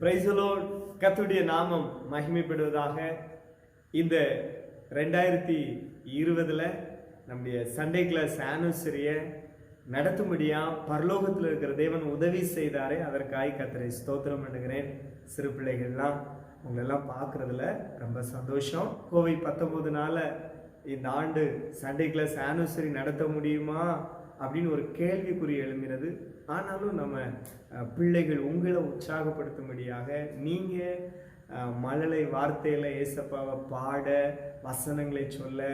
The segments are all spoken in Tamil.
Praise the Lord. கர்த்தருடைய நாமம் மகிமைப்படுவதாக. இந்த 2020 நம்முடைய சண்டே கிளாஸ் ஆனிவர்சரியை நடத்தும்படியா பரலோகத்தில் இருக்கிற தேவன் உதவி செய்தாரே, அதற்காக கர்த்தரை ஸ்தோத்திரம் பண்ணுகிறேன். சிறு பிள்ளைகள்லாம் உங்களெல்லாம் பார்க்குறதுல ரொம்ப சந்தோஷம். COVID-19 இந்த ஆண்டு சண்டே கிளாஸ் ஆனிவர்சரி நடத்த முடியுமா அப்படின்னு ஒரு கேள்விக்குறி எழுகிறது. ஆனாலும் நம்ம பிள்ளைகள் உங்களை உற்சாகப்படுத்தும்படியாக நீங்கள் மழலை வார்த்தையில் ஏசப்பாவை பாட, வசனங்களை சொல்ல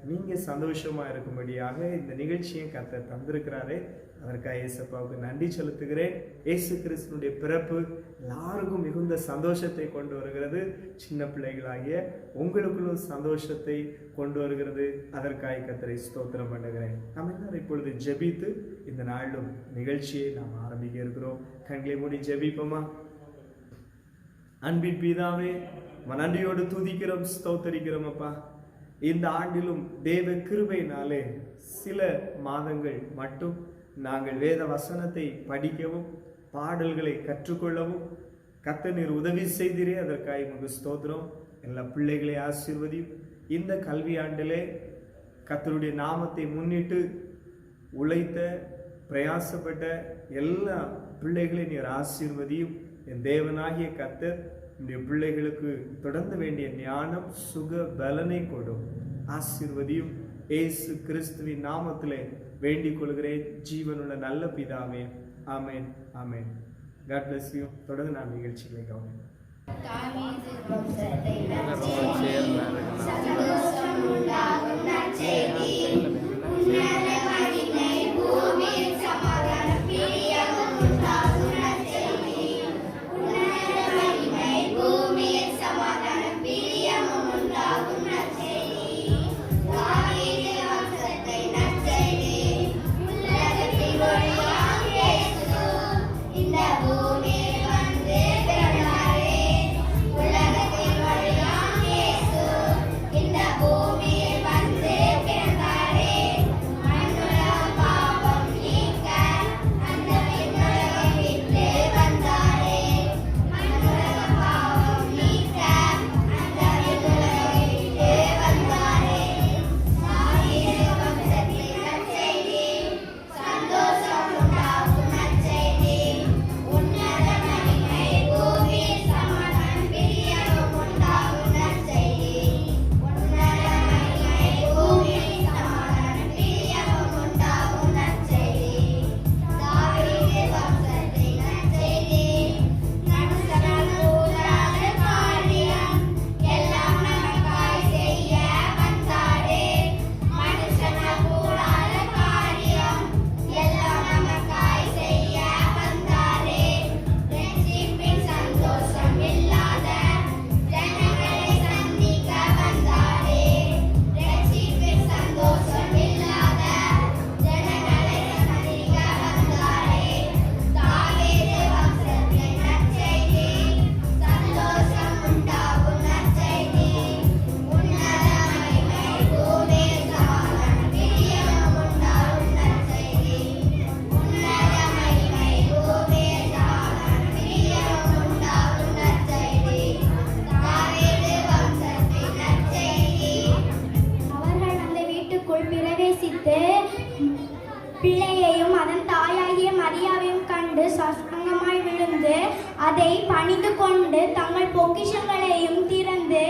நீங்கள் சந்தோஷமாக இருக்கும்படியாக இந்த நிகழ்ச்சியை கர்த்தர் தந்திருக்கிறாரே, அதற்காக ஏசப்பாவுக்கு நன்றி செலுத்துகிறேன். இயேசு கிறிஸ்துனுடைய பிறப்பு எல்லாருக்கும் மிகுந்த சந்தோஷத்தை கொண்டு வருகிறது. சின்ன பிள்ளைகளாகிய உங்களுக்குள்ளும் சந்தோஷத்தை கொண்டு வருகிறது. அதற்காக கர்த்தரை ஸ்தோத்திரம் பண்ணுகிறேன். நம்ம எல்லாரும் இப்பொழுது ஜெபித்து இந்த நாளிலும் நிகழ்ச்சியை நாம் ஆரம்பிக்க இருக்கிறோம். கண்களை மூடி ஜெபிப்போமா? அன்பின் பிதாவே, நன்றியோடு துதிக்கிறோம், ஸ்தோத்தரிக்கிறோம் அப்பா. இந்த ஆண்டிலும் தேவ கிருபையினாலே சில மாதங்கள் மட்டும் நாங்கள் வேத வசனத்தை படிக்கவும் பாடல்களை கற்றுக்கொள்ளவும் கர்த்தர் நீர் உதவி செய்தீரே, அதற்காக உமக்கு ஸ்தோத்திரம். எல்லா பிள்ளைகளை ஆசீர்வதியும். இந்த கல்வி ஆண்டிலே கர்த்தருடைய நாமத்தை முன்னிட்டு உழைத்த பிரயாசப்பட்ட எல்லா பிள்ளைகளையும் நீர் ஆசீர்வதியும். என் தேவனாகிய கர்த்தர் இந்த பிள்ளைகளுக்கு தொடர்ந்து வேண்டிய ஞானம், சுக பலனை கொடும். ஆசீர்வதியும். இயேசு கிறிஸ்துவின் நாமத்திலே வேண்டிக் கொள்கிறேன், ஜீவனுள்ள நல்ல பிதாவே. ஆமென், ஆமென். God bless you. தொடர்ந்து நாம் நிகழ்ச்சிகளை கவனிப்போம். பிள்ளையையும் அதன் தாயாகிய மரியாவையும் கண்டு சாஷ்டாங்கமாய் விழுந்து அதை பணிந்து கொண்டு தங்கள் பொக்கிஷங்களையும் திறந்து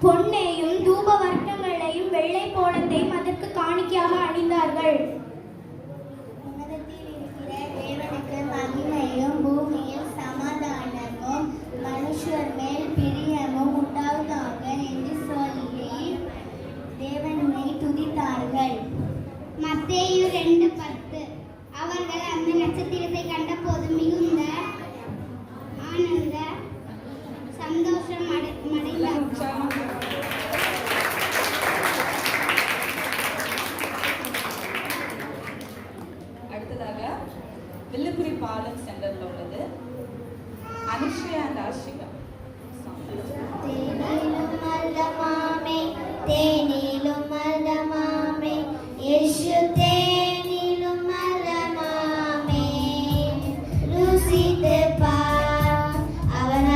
பொன்னையும் தூப வர்க்கங்களையும் வெள்ளை போலத்தையும் அதற்கு காணிக்கையாக அணிந்தார்கள். உன்னதத்தில் இருக்கிற தேவனுக்கு மகிமையும் பூமியில் சமாதானமும் மனுஷர் மேல் பிரியமும் உண்டாவதாக என்று சொல்லி தேவனை துதித்தார்கள். மத்தேயு 2:10. அவர்கள் அந்த நட்சத்திரத்தை கண்டபோது மிகுந்த ஆனந்த சந்தோஷம் அடைந்தார்கள். அடுத்ததாக வில்லுக்குறி பாலம் சென்டர்ல உள்ளது அனுஷ்யா அண்ட் ஆஷிகா. தேனிலும் மல்தமாமே, தேனிலும் மல்தமாமே, யேசு தேனிலும் மல்தமாமே, ருசித்து பார் அவர்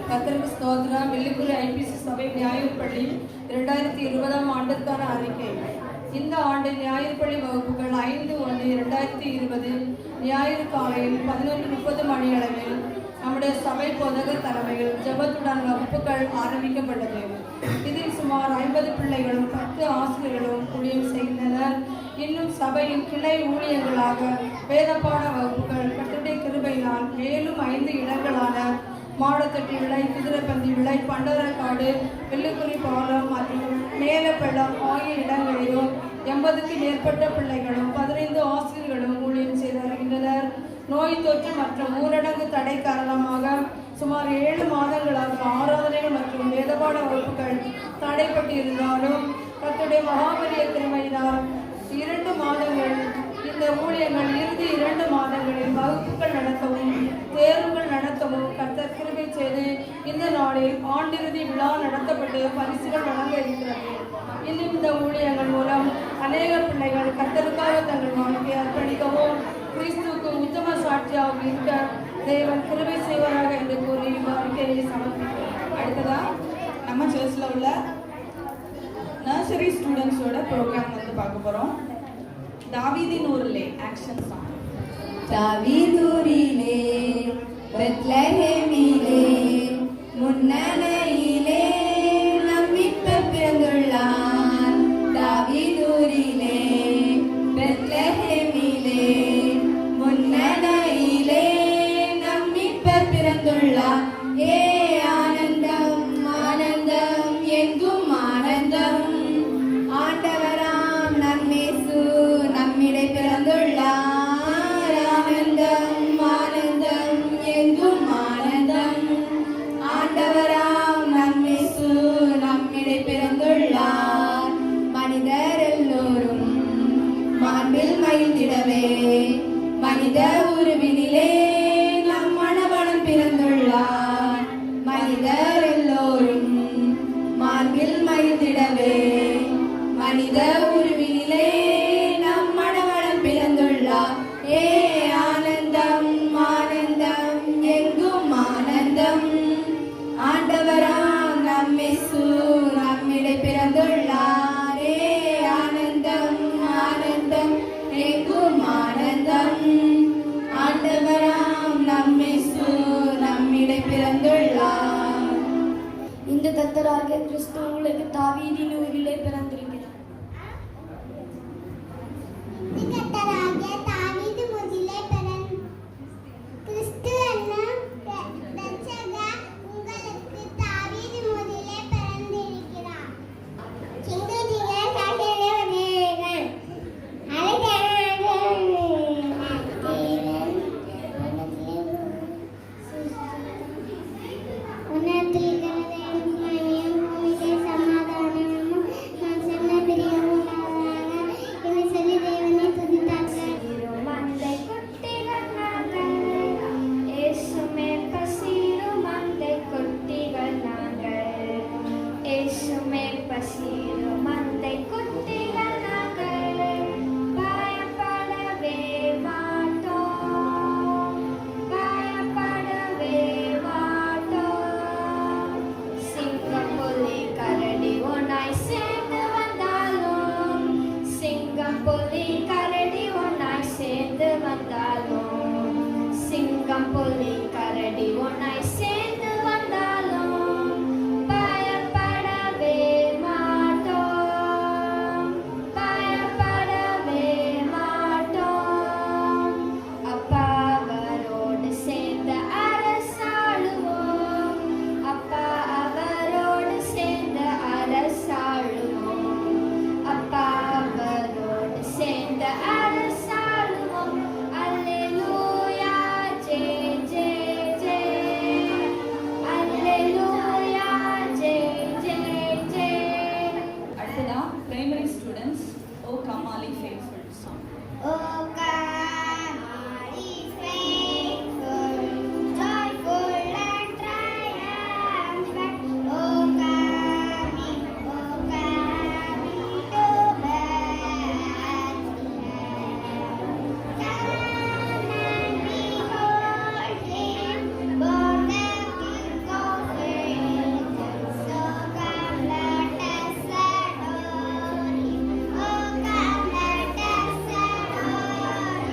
கர்த்தருக்கு ஸ்தோத்திரம். வெள்ளிக்குறி ஐபிசி சபை ஞாயிற்பள்ளி 2020ஆம் ஆண்டிற்கான அறிக்கை. இந்த ஆண்டு ஞாயிற்பள்ளி வகுப்புகள் 5/1/2020 ஞாயிறு காலையில் 11:30 மணியளவில் நம்முடைய சபை போதகர் தலைமையில் ஜெபத்துடன் வகுப்புகள் ஆரம்பிக்கப்பட்டது. இதில் சுமார் 50 பிள்ளைகளும் 10 ஆசிரியர்களும் ஊழியம் செய்கின்றனர். இன்னும் சபையின் கிளை ஊழியங்களாக வேதப்பாட வகுப்புகள் கர்த்தருடைய கிருபையினால் மேலும் 5 இடங்களான மாடத்தட்டி விளை, குதிரைப்பந்தி விளை, பண்டரக்காடு, வெள்ளிக்குறி பாலம் மற்றும் மேலப்பள்ளம் ஆகிய இடங்களிலும் 80க்கு மேற்பட்ட பிள்ளைகளும் 15 ஆசிரியர்களும் ஊழியம் செய்து வருகின்றனர். நோய் தொற்று மற்றும் ஊரடங்கு தடை காரணமாக சுமார் 7 மாதங்களாக ஆராதனைகள் மற்றும் வேதபாட வகுப்புகள் தடைப்பட்டு இருந்தாலும் கர்த்தருடைய மகாபலிய கிருபையினால் 2 மாதங்கள் இந்த ஊழியர்கள் இறுதி 2 மாதங்களில் வகுப்புகள் நடத்தவும் தேர்வுகள் நடத்தவும் கர்த்தர் கிருபை செய்து இந்த நாளில் ஆண்டிறுதி விழா நடத்தப்பட்டு பரிசுகள் வழங்க இருக்கிறது. இன்னும் இந்த ஊழியங்கள் மூலம் அநேக பிள்ளைகள் கர்த்தருக்காக தங்கள் வாழ்க்கையை அர்ப்பணிக்கவும் கிறிஸ்துவுக்கு உத்தம சாட்சியாக இருக்க தேவன் கிருபை செய்வாராக என்று கூறி அறிக்கையை சமர்ப்பிக்கிறோம். அடுத்ததா நம்ம சர்ச்சில் உள்ள நர்சரி ஸ்டூடெண்ட்ஸோட ப்ரோக்ராம் வந்து பார்க்க போகிறோம். தாவீதின் ஊரிலே ஆக்ஷன் சாங். தாவீதூரிலே பெத்லஹேமிலே முன்னணையிலே நம் மீட்பர் பிறந்துள்ளார். தாவீதூரிலே பெத்லஹேமிலே முன்னணையிலே நம் மீட்பர் பிறந்துள்ளார். ஏ ஆனந்தம் ஆனந்தம் எங்கும் ஆனந்தம், ஆண்டவராம் நம் இயேசு நம்மிடை பிறந்துள்ளார். ஆனந்தம் ஆனந்தம் எங்கும் ஆனந்தம், ஆண்டவராம் நம் இயேசு நம்மிடை பிறந்துள்ளார். மனிதர் எல்லோரும் மார்பில் மகிழ்ந்திடவே மனித உருவினிலே நம் மணவாளன் பிறந்துள்ளார். மனிதர் எல்லோரும் மார்பில் மகிழ்ந்திடவே மனித உருவினிலே நம் மணவாளன் பிறந்துள்ளார். ஏ ஆனந்தம் ஆனந்தம் எங்கும் ஆனந்தம், ஆண்டவராம் நம் இயேசு நம்மிடை பிறந்துள்ளார். ஏ ஆனந்தம் ஆனந்தம் எங்கும் ஆனந்தம், ஆண்டவராம் நம் இயேசு நம்மிடை பிறந்துள்ளார். இந்த கர்த்தராகிய கிறிஸ்து உங்களுக்கு தாவீதின் ஊரிலே பிறந்திருக்கிறார். கர்த்தராகிய தாவீது ஊரிலே கிறிஸ்து என்னும் இரட்சகர் உங்களுக்கு தாவீது ஊரிலே பிறந்திருக்கிறார். சிங்கத்திலே கட்டளை வந்தீர்கள், primary students, O Kamali Faithful song. Oh, Kamali faithful, joyful and triumphant. Oh, Kami to Bethlehem. Come and behold him, born the King of angels. So come, let us adore him. Oh, come, let us adore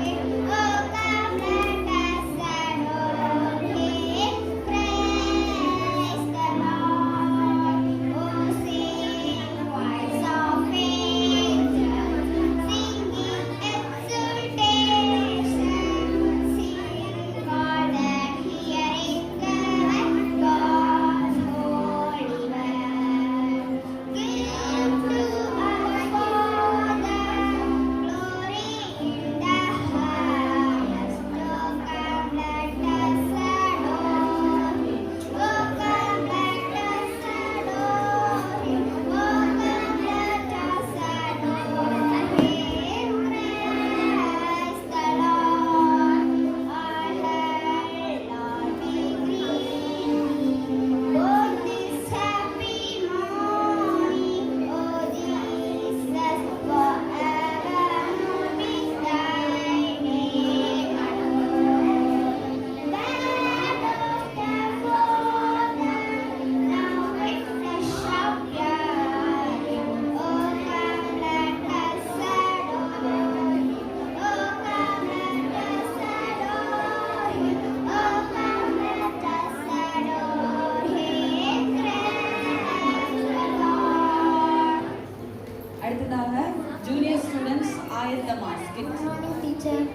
அடுத்ததாக ஜூனியர் ஸ்டூடெண்ட்ஸ் ஆயத்தமா skit. Morning teacher.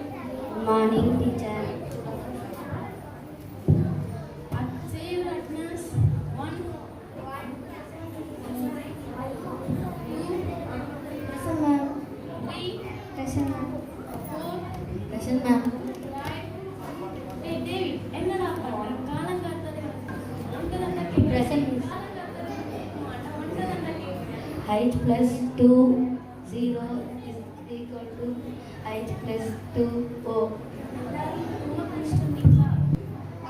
Morning teacher. Height plus 2 0 is equal to height plus 2 O.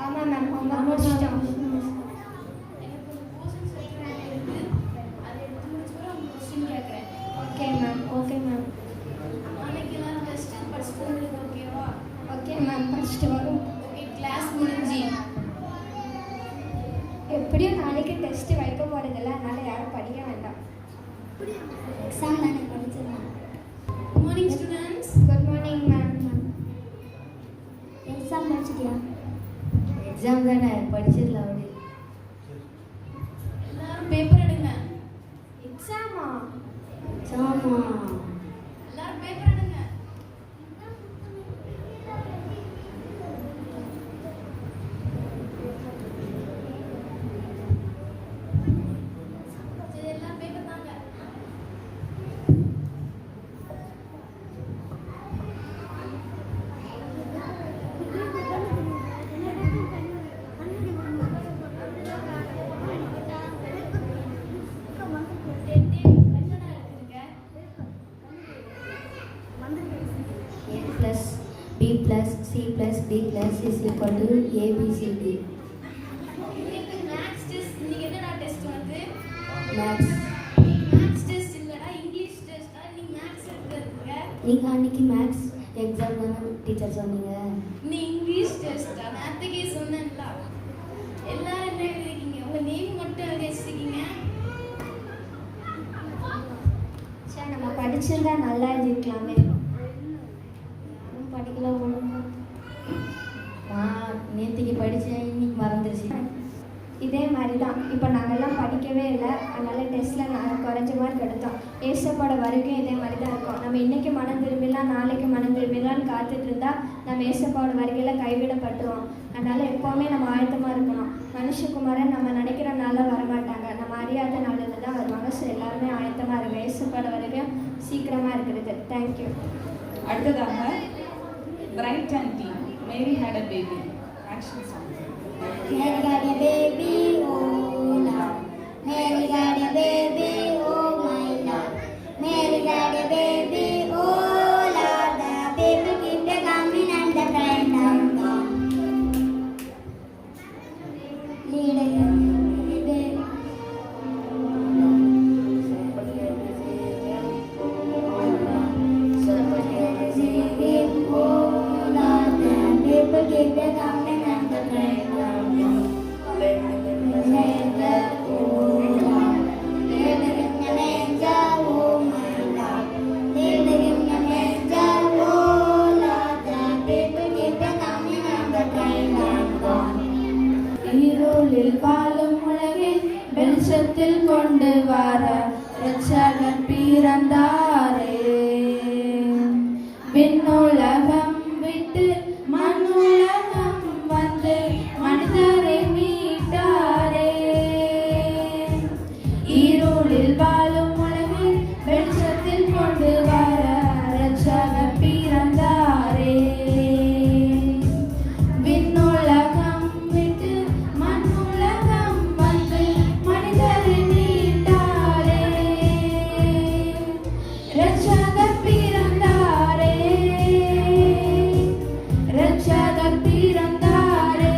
ஆமா மேம் ஹோம்வொர்க் முடிச்சிட்டோம். Okay ma'am okay ma'am okay ma'am படிச்சுட்டு வரோம். கிளாஸ் முடிஞ்சு எப்படியும் நாளைக்கு டெஸ்ட் வைக்க போறதில்ல, அதனால யாரும் படிக்க வேண்டாம். எக்ஸாம் தானே படிச்சிடலாம். Good morning students. Good morning ma'am. Exam படிச்சிட்டியா? எக்ஸாம் தானே படிச்சிடலாம். அப்படி எல்லாரும் பேப்பர் எடுங்க. எக்ஸாமா? எக்ஸாமா? எல்லாரும் பேப்பர் எடுங்க. சரி எல்லாம் பேப்பர் தாங்க. A plus B plus C plus D plus is equal to A B C D. இன்னைக்கு மேத்ஸ் டெஸ்ட். இன்னைக்கு என்னடா டெஸ்ட் வந்து? மேக்ஸ். மேத்ஸ் டெஸ்ட் இல்லடா, இங்கிலீஷ் டெஸ்டா. நீ மேத்ஸ் எடுத்துருக்க. நீங்கள் அன்னைக்கு மேக்ஸ் எக்ஸாம் தானே டீச்சர் சொன்னீங்க. நீ இங்கிலீஷ் டெஸ்டா? நேத்துக்கே சொன்னேன்ல. எல்லாரும் என்ன எழுதிருக்கீங்க? உங்க நேம் மட்டும் எழுதி வச்சிருக்கீங்க. சரி நம்ம படிச்சிருந்தா நல்லா எழுதிருக்கலாமே. படிக்கல ஒழுங்கா. நேற்றுக்கு படித்தேன், இன்னைக்கு மறந்துருச்சு. இதே மாதிரி தான் இப்போ நாங்கள்லாம் படிக்கவே இல்லை, அதனால் டெஸ்ட்டில் நாங்கள் குறைஞ்ச மார்க் எடுத்தோம். ஏசப்போட வரைக்கும் இதே மாதிரி தான் இருக்கும். நம்ம இன்றைக்கி மனம் திரும்பிடலாம், நாளைக்கு மனம் திரும்பிடலான்னு காத்துட்டு இருந்தால் நம்ம ஏசப்போட வருகையில் கைவிடப்பட்டுருவோம். அதனால் எப்போவுமே நம்ம ஆயத்தமாக இருக்கணும். மனுஷகுமாரன் நம்ம நினைக்கிற நாளில் வரமாட்டாங்க, நம்ம அறியாத நாளில் தான் வருவாங்க. ஸோ எல்லாருமே ஆயத்தமாக இருக்கும். ஏசப்போட வரைக்கும் சீக்கிரமாக இருக்கிறது. தேங்க்யூ. அடுத்ததாக bright and team Mary had a baby action song. Mary got a baby, oh Lord. Mary got a baby, oh my Lord. Mary got a baby, oh Lord. The baby keep a coming and the bride down gone. Lead a baby. Oh Lord, the baby keep a coming and the bride down gone. இருளில் வாழும் உலகை வெளிச்சத்தில் கொண்டு வர இரட்சகர் பிறந்தாரே. விண்ணுலகம் விட்டு மண்ணுலகம் வந்து மனிதரை மீட்டாரே. இருளில் வாழும் உலகை வெளிச்சத்தில் கொண்டு வர இரட்சகர் பிறந்தாரே. விண்ணுலகம் விட்டு மண்ணுலகம் வந்து மனிதரை மீட்டாரே. இரட்சகர் பிறந்தாரே. இரட்சகர் பிறந்தாரே.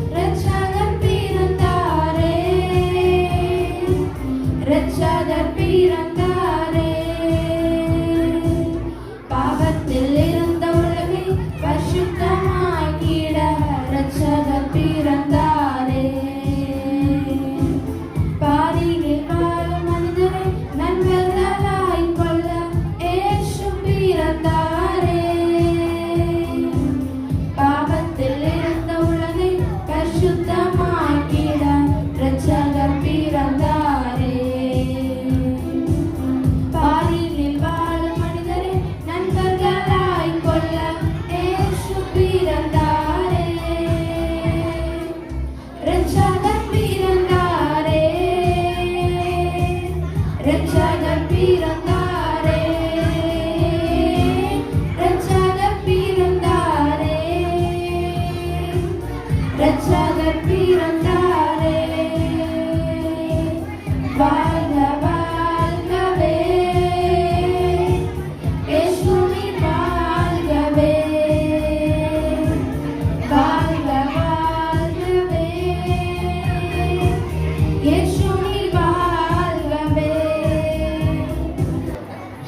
இரட்சகர் பிறந்தாரே. இரட்சகர் பிறந்தாரே. பாவத்தில் இருந்த உலகை பரிசுத்தமாக்கிட இரட்சகர் பிறந்தாரே. பாரியில் வாழும் மனிதரை நண்பர்களாய் கொள்ள இயேசு பிறந்தாரே. பாவத்தில் இருந்த உலகை பரிசுத்தமாக்கிட இரட்சகர் பிறந்தாரே. ரட்சகர் பிறந்தாரே, ரட்சகர் பிறந்தாரே, ரட்சகர் பிறந்தாரே. வாழ்க வாழ்கவே, இயேசுவின் வாழ்கவே, வாழ்க வாழ்கவே, இயேசுவின் வாழ்கவே.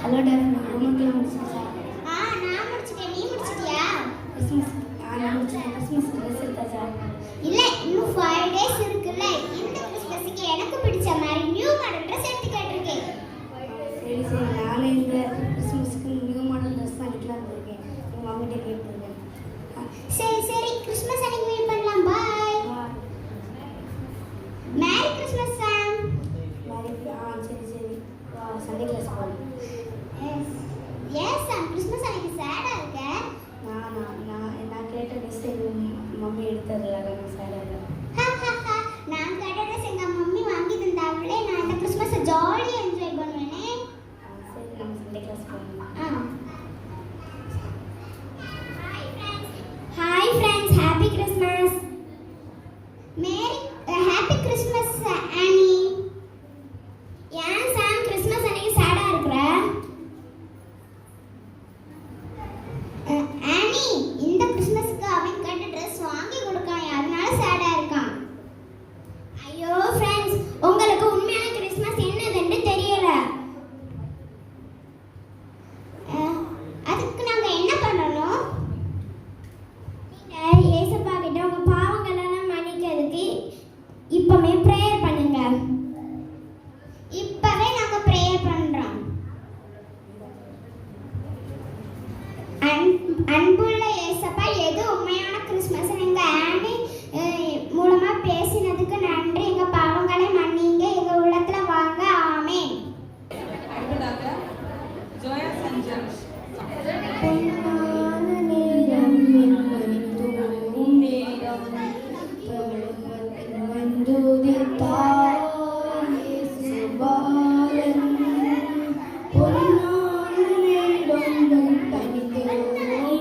ஹலோ டாக்டர், ஹோம்ஒர்க்லாம் முடிச்சிட்டா? நான் முடிச்சிட்டேன். நீ முடிச்சிட்டியா? கிறிஸ்மஸ் நான் முடிச்சிட்டேன். கிறிஸ்மஸ் ட்ரெஸ் எடுத்தா சார்? இல்ல, இன்னும் 5 டேஸ் இருக்குல்ல. இந்த கிறிஸ்மஸ்க்கு எனக்கு பிடிச்ச மாதிரி நியூ மாடல் ட்ரெஸ் எடுத்து கேட்டிருக்கேன். சரி சரி, நானும் இந்த கிறிஸ்மஸ்க்கு நியூ மாடல் ட்ரெஸ் தான் எடுக்கலாம்னு இருக்கேன். எங்கள் மம்மிகிட்ட கேட்டுருக்கேன். சரி சரி, கிறிஸ்மஸ் அன்னைக்கு மீட் பண்ணலாம். பாய். மேரி கிறிஸ்மஸ் சாம். சரி சரி, சண்டே கிளாஸ் போகணும். எஸ் சாம், கிறிஸ்மஸ் அன்னைக்கு சேடா இருக்க. நான் கேட்ட ட்ரெஸ் எங்கள் மம்மி எடுத்ததில்ல, நான் சேடாக இருக்கேன். நான் கேட்ட ட்ரெஸ் எங்க மம்மி வாங்கி தந்தாங்களே. நான் இந்த கிறிஸ்மஸை ஜாலியாக என்ஜாய் பண்ணுவேனே. சரி, நம்ம சண்டே கிளாஸ் போகணும். Hi friends, happy Christmas. Merry happy Christmas Annie. ஏன் சாம் கிறிஸ்மஸ் அன்னைக்கு சேடா இருக்கிற? ஆனி, இந்த கிறிஸ்மஸ்க்கு அவன் கேட்ட ட்ரெஸ் வாங்கி கொடுக்கான், அதனால சேடா இருக்கான். ஐயோ ஃப்ரெண்ட்ஸ், உங்களுக்கு உண்மையான கிறிஸ்மஸ் என்னதுன்னு தெரியல. அதுக்கு நாங்க என்ன பண்ணணும்? நீங்க இயேசுப்பா கிட்ட உங்க பாவங்கள் எல்லாம் மன்னிக்கிறதுக்கு இப்பவே ப்ரேயர் பண்ணுங்க. இப்பவே நாங்க ப்ரேயர் பண்றோம். அன்புள்ள இயேசுப்பா, எது உண்மையான கிறிஸ்மஸ்? எங்க ஆண்டி மூலமா பேசினதுக்கு நன்றி. எங்க பாவங்களை மன்னிங்க, எங்க உள்ளத்துல வாங்க. ஆமென். அடுத்ததாக ஜோயா சஞ்சன். பொன்னான நேரம் என்னும் நேரம் வந்துதித்தார் இயேசுபாலன். பொன்னான நேரம் தனித்தோம்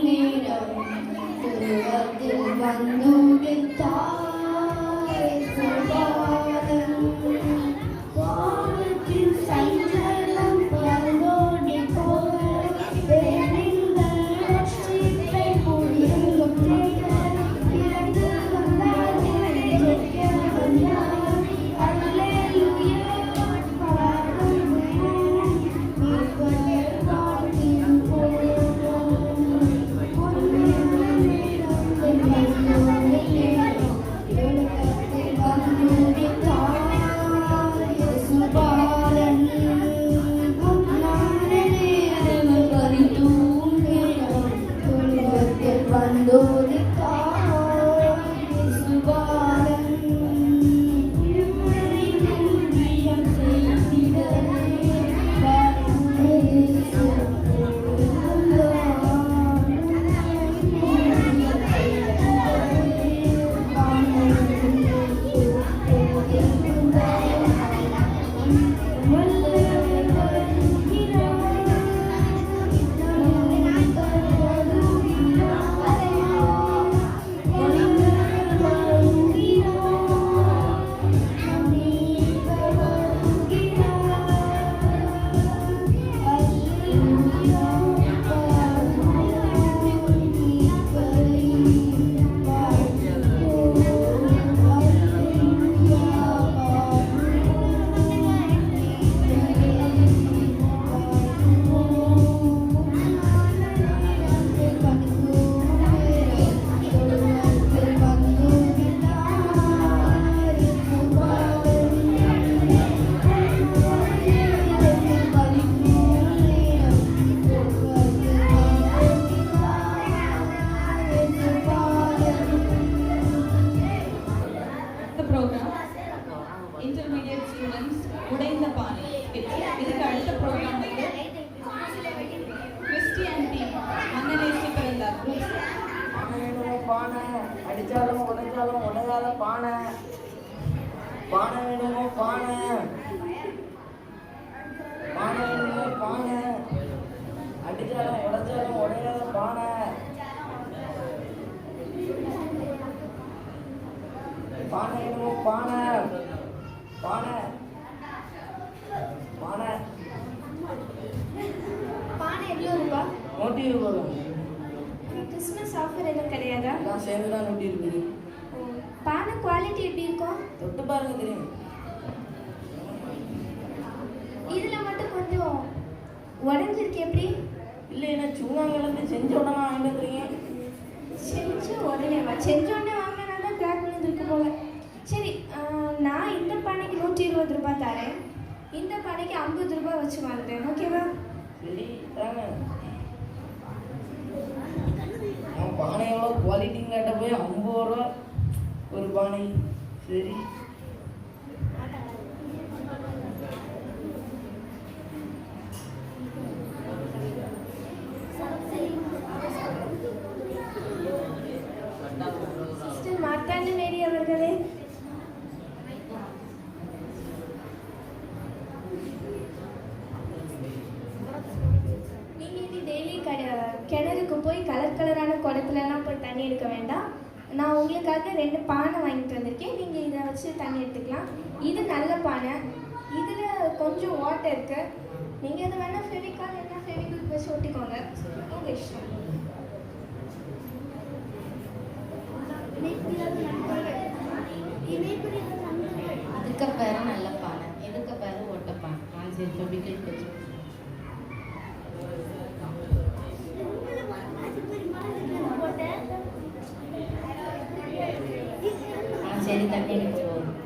நேரம் உலகத்தில் வந்துதித்தார் இயேசுபாலன். வானத்தின் சஞ்சலம் பரலோடி போக வேறிந்த ரட்சிப்பை புரியும் இறந்து வந்தார், ஜெயிக்க வந்தார். அல்லேலூயா, பாடுங்கள், மீட்பர் வாழ்த்தின் போவோம். பொன்னான நேரம் வந்தோம் நேரம் உலகத்தில் வந்துதித்தார் இயேசுபாலன். பொன்னான நேரம் பரிந்தும் நேரம் உலகத்தில் வந்துதித்தார் இயேசுபாலன். உம்மை ஊழியம் செய்திடவே வாருங்கள் இயேசு பானை அடிச்சாலும் உடைச்சாலும் உடையாத பானை பானை வேணுமோ பானை ₹120. கிறிஸ்மஸ் ஆஃபர் எதுவும் கிடையாதா? எல்லாம் சேர்ந்து தான் 120. பானை குவாலிட்டி எப்படி இருக்கும்? தொட்டு பாருங்க தெரியும். இதில் மட்டும் கொஞ்சம் உடஞ்சிருக்கு எப்படி? இல்லை என்ன சும்மா கலந்து செஞ்ச உடனே வாங்கிட்டு வந்துருங்க. செஞ்ச உடனே வாங்கினா தான் கிராக் விழுந்துருக்கு போல. சரி, நான் இந்த பானைக்கு ₹120 தரேன், இந்த பானைக்கு ₹50 வச்சு வாங்குறேன், ஓகேவா? சரி தாங்க. பானையோட குவாலிட்டின்னு கேட்ட போய் ₹50 ஒரு பானை. சரி சிஸ்டர் மார்த்தாண்ட மேரி அவர்களே, நீங்கள் இனி டெய்லி கிணறுக்கு போய் கலரான குடத்துலலாம் போய் தண்ணி எடுக்க வேண்டாம். நான் உங்களுக்காக 2 பானை வாங்கிட்டு வந்திருக்கேன், நீங்கள் இதை வச்சு தண்ணி எடுத்துக்கலாம். இது நல்ல பானை, இதில் கொஞ்சம் வாட்டர் இருக்கு, நீங்கள் இதை வேணால் ஃபெவிகால் இல்லைன்னா ஃபெவிகுக் வச்சு ஒட்டிக்கோங்க, உங்கள் இஷ்டம். இதுக்கு பேரு நல்ல பானை, இதுக்கு பேரு ஓட்ட பானை. நான் சரி ஃபெவிகுக் வச்சு சரி தண்ணி எடுத்து போகும்.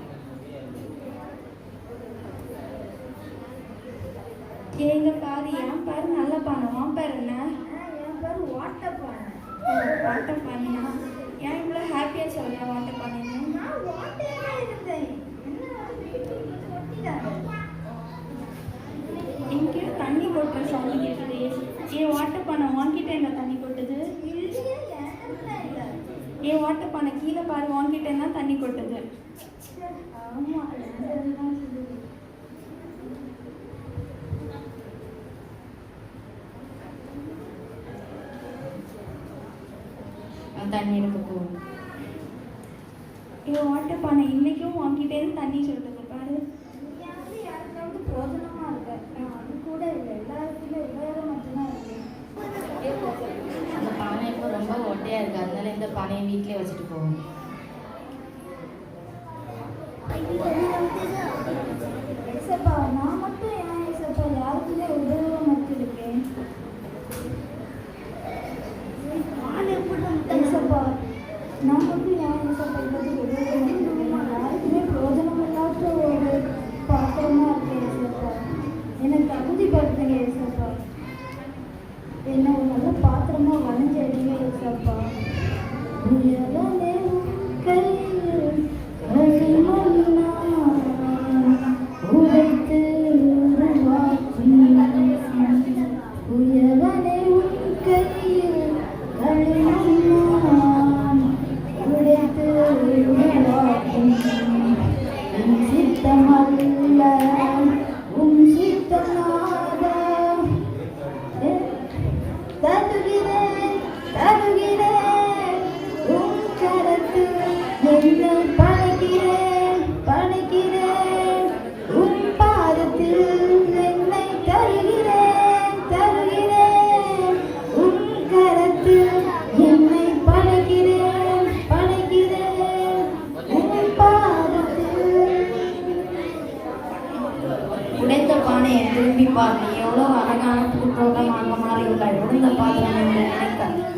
எங்க பாரு, என் பேரு நல்ல பானை, உன் பேர் என்ன? என் பேர் வாட்டர் பானை. வாட்டர் பானையா? ஏன் இவ்வளோ ஹாப்பியாக சொல்கிறேன் வாட்டர் பானைன்னு? நான் வாட்டரா இருந்தேன். எங்கேயோ தண்ணி கொட்டுற சவுண்டு கேட்குது. ஏன் வாட்டர் பானை வாங்கிட்ட என்ன தண்ணி கொட்டுது? இல்லையே, எனக்கு இல்லை. ஏன் வாட்டர் பானை கீழே பாரு, வாங்கிட்ட என்ன தண்ணி கொட்டுது? ஆமா, தான் சொல்லுது. தண்ணி எடுக்க போகும். ஏன் வாட்டர் பானை இன்னைக்கும் வாங்கிட்டேன்னு தண்ணி சொல்லுது பாரு. யாருக்காவது பிரோஜனமா இருக்கு? அது கூட இல்லை, எல்லாருக்குமே உபயோகம் மட்டும்தான் இருக்கு. அந்த பானை இப்போ ரொம்ப ஒட்டையா இருக்கு, அதனால இந்த பானையை வீட்டிலே வச்சுட்டு போகும். ஏசப்பா, நான் மட்டும் ஏன் ஏசப்பா யாருக்குமே உபயோகம் மட்டும் இருக்கேன்? ஏசப்பா, நான் மட்டும் ஏன் ஏசப்பா எல்லாத்துக்கும் உபயோகம் இருக்கேன்? யாருக்குமே பிரோஜனம் இல்லாத ஒரு பாத்திரமா இருக்கேன் ஏசப்பா. எனக்கு தகுதிப்படுத்துங்க ஏசப்பா. என்ன ஒரு நல்ல பாத்திரமா வளைஞ்சடிங்க ஏசப்பா. உயரமே கையில் களிமண்ணா உடைத்து உருவாக்கும். உயரமே கையில் களிமண்ணா உடைத்து உருவாக்கும். உன் சித்தமல்ல உன் சித்தநாத தருகிறேன் தருகிறேன் உன் கரத்தில் என்னை படைக்கிறேன் படைக்கிறேன். உன் பாதத்தில் என்னை தருகிறேன் தருகிறேன். உன் கரத்தில் என்னை படைக்கிறேன் படைக்கிறேன். உன் பாதத்தில். உடைத்த பானையை திரும்பி பார், நீ எவ்வளோ அழகான பூத்தோட்டமாக மாறியுள்ளாய். உடைந்த பாத்திரம் என்று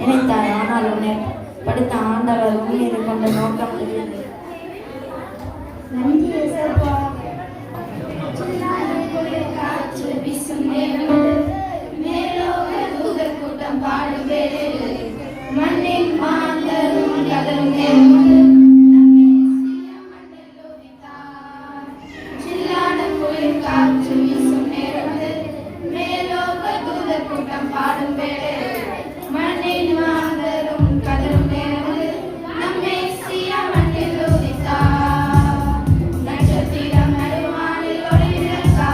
நினைத்தாய், ஆனால் உன்னை படுத்த ஆண்டவர் உன்மீது கொண்ட நோக்கம் தெரியுது. நன்றி ஏசப்பா. காற்று வீசும் நேரம் மேலோக தூதர் கூட்டம் பாடும் வேளை மண்ணின் மாந்தரும் கதரும் சில்லான குளிர் காற்று வீசும் நேரம் மேலோக தூதர் கூட்டம் பாடும் வேளை மண்ணின் மாந்தரும் கதரும் நேரம் நம்மை சியா மண்ணில் உதித்தார். நட்சத்திரம் நடுவானில் ஒளிர்ந்தார்.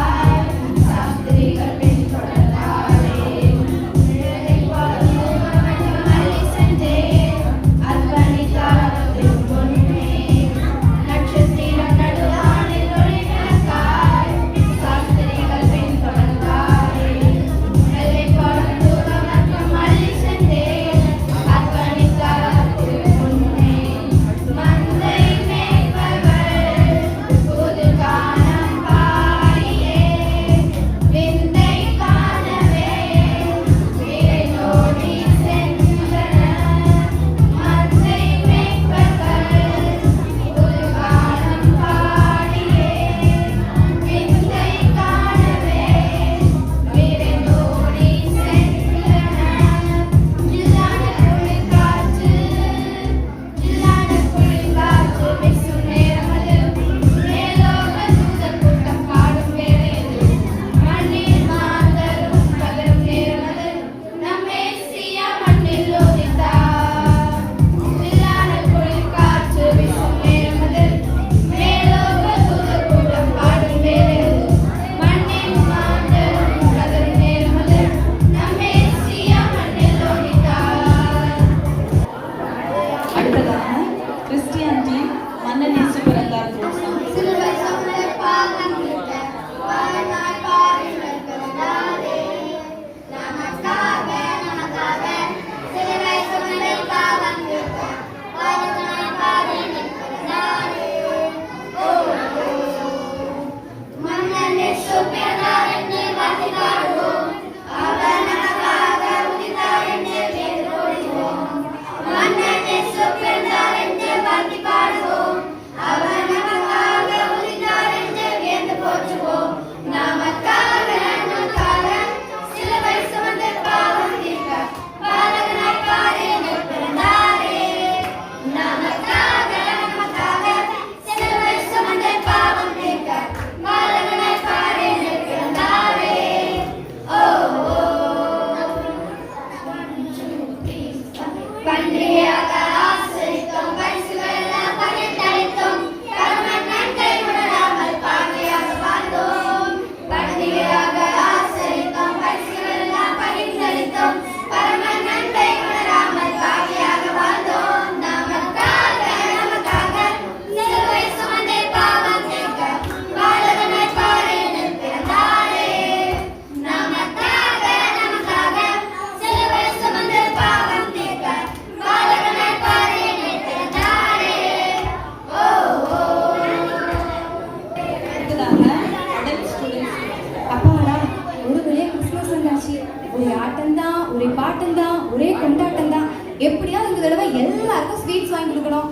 ஒரே ஆட்டம் தான், ஒரே பாட்டம் தான், ஒரே கொண்டாட்டம் தான். எப்படியாவது இந்த தடவை எல்லாருக்கும் ஸ்வீட்ஸ் வாங்கி கொடுக்கணும்.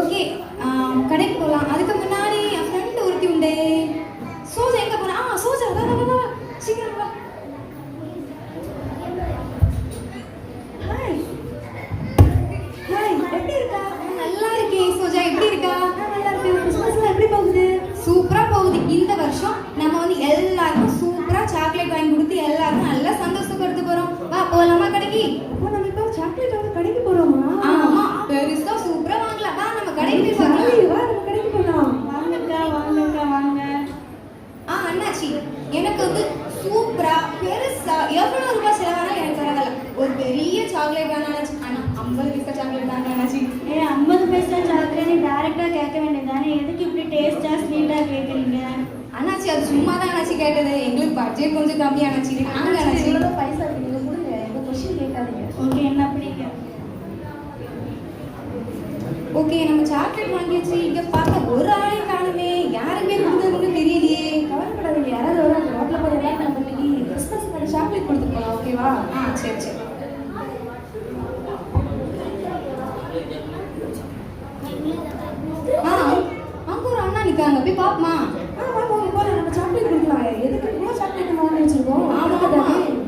ஓகே, கடைக்கு போகலாம். அதுக்கு முன்னாடி என் ஃப்ரெண்டு ஒருத்தி உண்டு. சோஜா எங்கே போனா? சோஜா வா வா வா, சீக்கிரம் வா. ஹாய் ஹாய், எப்படி இருக்கா? நல்லா இருக்கேன். சோஜா எப்படி இருக்கா? நல்லா இருக்கேன். கிறிஸ்மஸ்லாம் எப்படி போகுது? சூப்பரா போகுது. இந்த வருஷம் நம்ம வந்து எல்லாருக்கும் சூப்பரா சாக்லேட் வாங்கி கொடுத்து எல்லாருக்கும் நல்லா சந்தோஷப்படுத்த போறோம். வா போலாமா கடைக்கு? அப்போ நம்ம இப்போ சாக்லேட் வாங்க கடைக்கு போறோமா? ஆமா, பெருசா சூப்பரா வாங்கலாம். வா நம்ம கடைக்கு போய் பார்க்கலாம். வா நம்ம கடைக்கு போலாம். வாங்கக்கா வாங்கக்கா வாங்க. அண்ணாச்சி, எனக்கு வந்து சூப்பரா பெருசா எவ்வளவு ரூபாய் செலவானாலும் எனக்கு பரவாயில்ல. ஒரு பெரிய சாக்லேட் வேணாம் அண்ணாச்சி. ஆனா 50 பைசா சாக்லேட் தாங்க அண்ணாச்சி. 50 பைசா சாக்லேட் டைரக்டா கேட்க வேண்டியதானே, எதுக்கு இப்படி டேஸ்டா ஸ்வீட்டா கேக்குறீங்க? அண்ணாச்சி அது சும்மா தான் அண்ணாச்சி கேட்டது. எங்களுக்கு பட்ஜெட் கொஞ்சம் கம்மி அண்ணாச்சி. நாங்க அண்ணாச்சி எவ்வளவு பைசா இருக்கு நீங்க கொடுங்க, இந்த क्वेश्चन கேட்காதீங்க. ஓகே, என்ன அப்படிங்க? ஓகே, நம்ம சாக்லேட் வாங்கியாச்சு. இங்க பார்க்க ஒரு ஆளையும் காணுமே, யாருமே கொடுத்ததுன்னு தெரியலையே. கவலைப்படாதீங்க, யாராவது ஒரு ரோட்ல போய் எல்லாம் நம்ம இன்னைக்கு கிறிஸ்மஸ்க்கு சாக்லேட் கொடுத்துட்டு போலாம். ஓகேவா? சரி சரி. அங்க ஒரு அண்ணா நிக்காங்க, போய் பாப்போமா? வாங்க போலாம், நம்ம சாக்லேட் கொடுக்கலாம். எதுக்கு இவ்வளவு சாக்லேட் வாங்கி வச்சிருக்கோம்?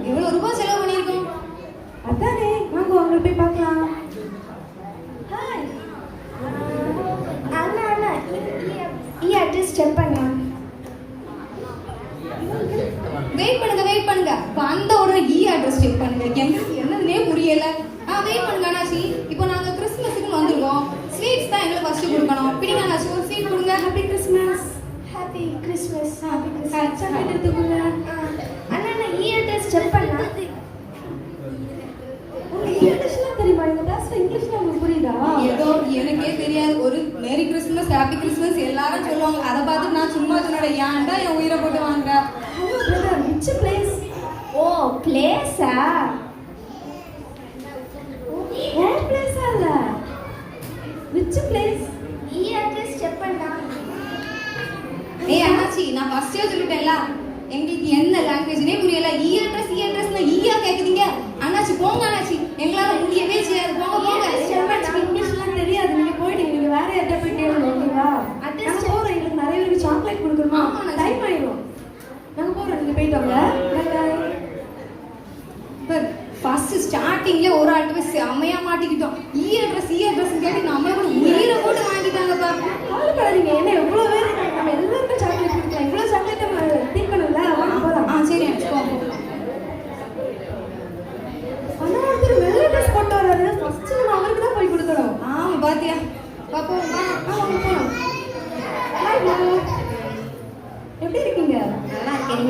எவ்வளவு ரூபாய் செலவு பண்ணிருக்கோம்? அதானே, வாங்க அவங்களை போய் பார்க்கலாம். ஹாய் அண்ணா, அண்ணா அட்ரஸ் செக் பண்ணலாம். வெயிட் பண்ணுங்க. வந்த உடனே அட்ரஸ் செக் பண்ணுங்க. எங்களுக்கு என்னதுன்னே புரியல. வெயிட் பண்ணுங்க அண்ணாச்சி. இப்போ நாங்க கிறிஸ்மஸுக்கு வந்திருக்கோம். ஸ்வீட்ஸ் தான் எங்களுக்கு ஃபர்ஸ்ட் கொடுக்கணும். பிடிங்க அண்ணாச்சி, ஒரு ஸ்வீட் கொடுங்க. Happy Christmas. Happy Christmas. Happy chocolate எடுத்துக்கோங்க. அண்ணா நான் அட்ரஸ் செக் பண்ணலாம். உங்களுக்கு இங்கிலீஷ்லாம் தெரியுமா? இந்த கிளாஸ்ல இங்கிலீஷ்ல உங்களுக்கு புரியுதா? ஏதோ எனக்கே தெரியாது. ஒரு மேரி கிறிஸ்மஸ், ஹாப்பி கிறிஸ்மஸ் எல்லாரும் சொல்லுவாங்க. அதை பார்த்து நான் சும்மா சொன்னோட ஏன்டா என் உயிரை போட்டு வாங்குற? Hello brother, which place? ஓ பிளேஸா? ஓ பிளேஸ் அல்ல, which place? அட்ரஸ் செக் பண்ணலாம். அண்ணாச்சி, நான் ஃபர்ஸ்டே சொல்லிட்டேன்ல, எங்களுக்கு என்ன லாங்குவேஜ்னே புரியல. அட்ரஸ்னா ஈயா கேக்குதீங்க. அண்ணாச்சி போங்க அண்ணாச்சி, எங்களால முடியவே செய்யாது. போங்க. இங்கிலீஷ்லாம் தெரியாது, நீங்க போயிடுங்க. நீங்க வேற யார்ட்ட போய் கேளுங்க. ஓகேவா? அட்ரஸ் நாங்க போறோம். எங்களுக்கு நிறைய பேருக்கு சாக்லேட் கொடுக்கணுமா? ஆமா, டைம் ஆயிடும். நாங்க போறோம், நீங்க போயிட்டு வாங்க. ஃபர்ஸ்ட் ஸ்டார்டிங்ல ஒரு ஆள்கிட்ட போய் செமையா மாட்டிக்கிட்டோம். அட்ரஸ் கேட்டு நம்மள கூட உயிரை போட்டு வாங்கிட்டாங்கப்பா. கவலைப்படாதீங்க, என்ன எவ்வளவு பேர் இருக்காங்க, நம்ம எல்லாருக்கும் சாக்லேட் கொடுக்கலாம். இவ்வளவு சாக்லேட் நம்ம தீர்க்கணும்ல, வாங்க போலாம். சரி அண்ணாச்சி போங்க. ஆனா ஒருத்தர் வெள்ளை ட்ரெஸ் போட்டு வராரு. ஃபர்ஸ்ட் நம்ம அவருக்கு தான் போய் கொடுக்கணும். ஆமா பாத்தியா பாப்போம். வாங்க போலாம். ஹாய் ப்ரோ, எப்படி இருக்கீங்க? நல்லா இருக்கேன்.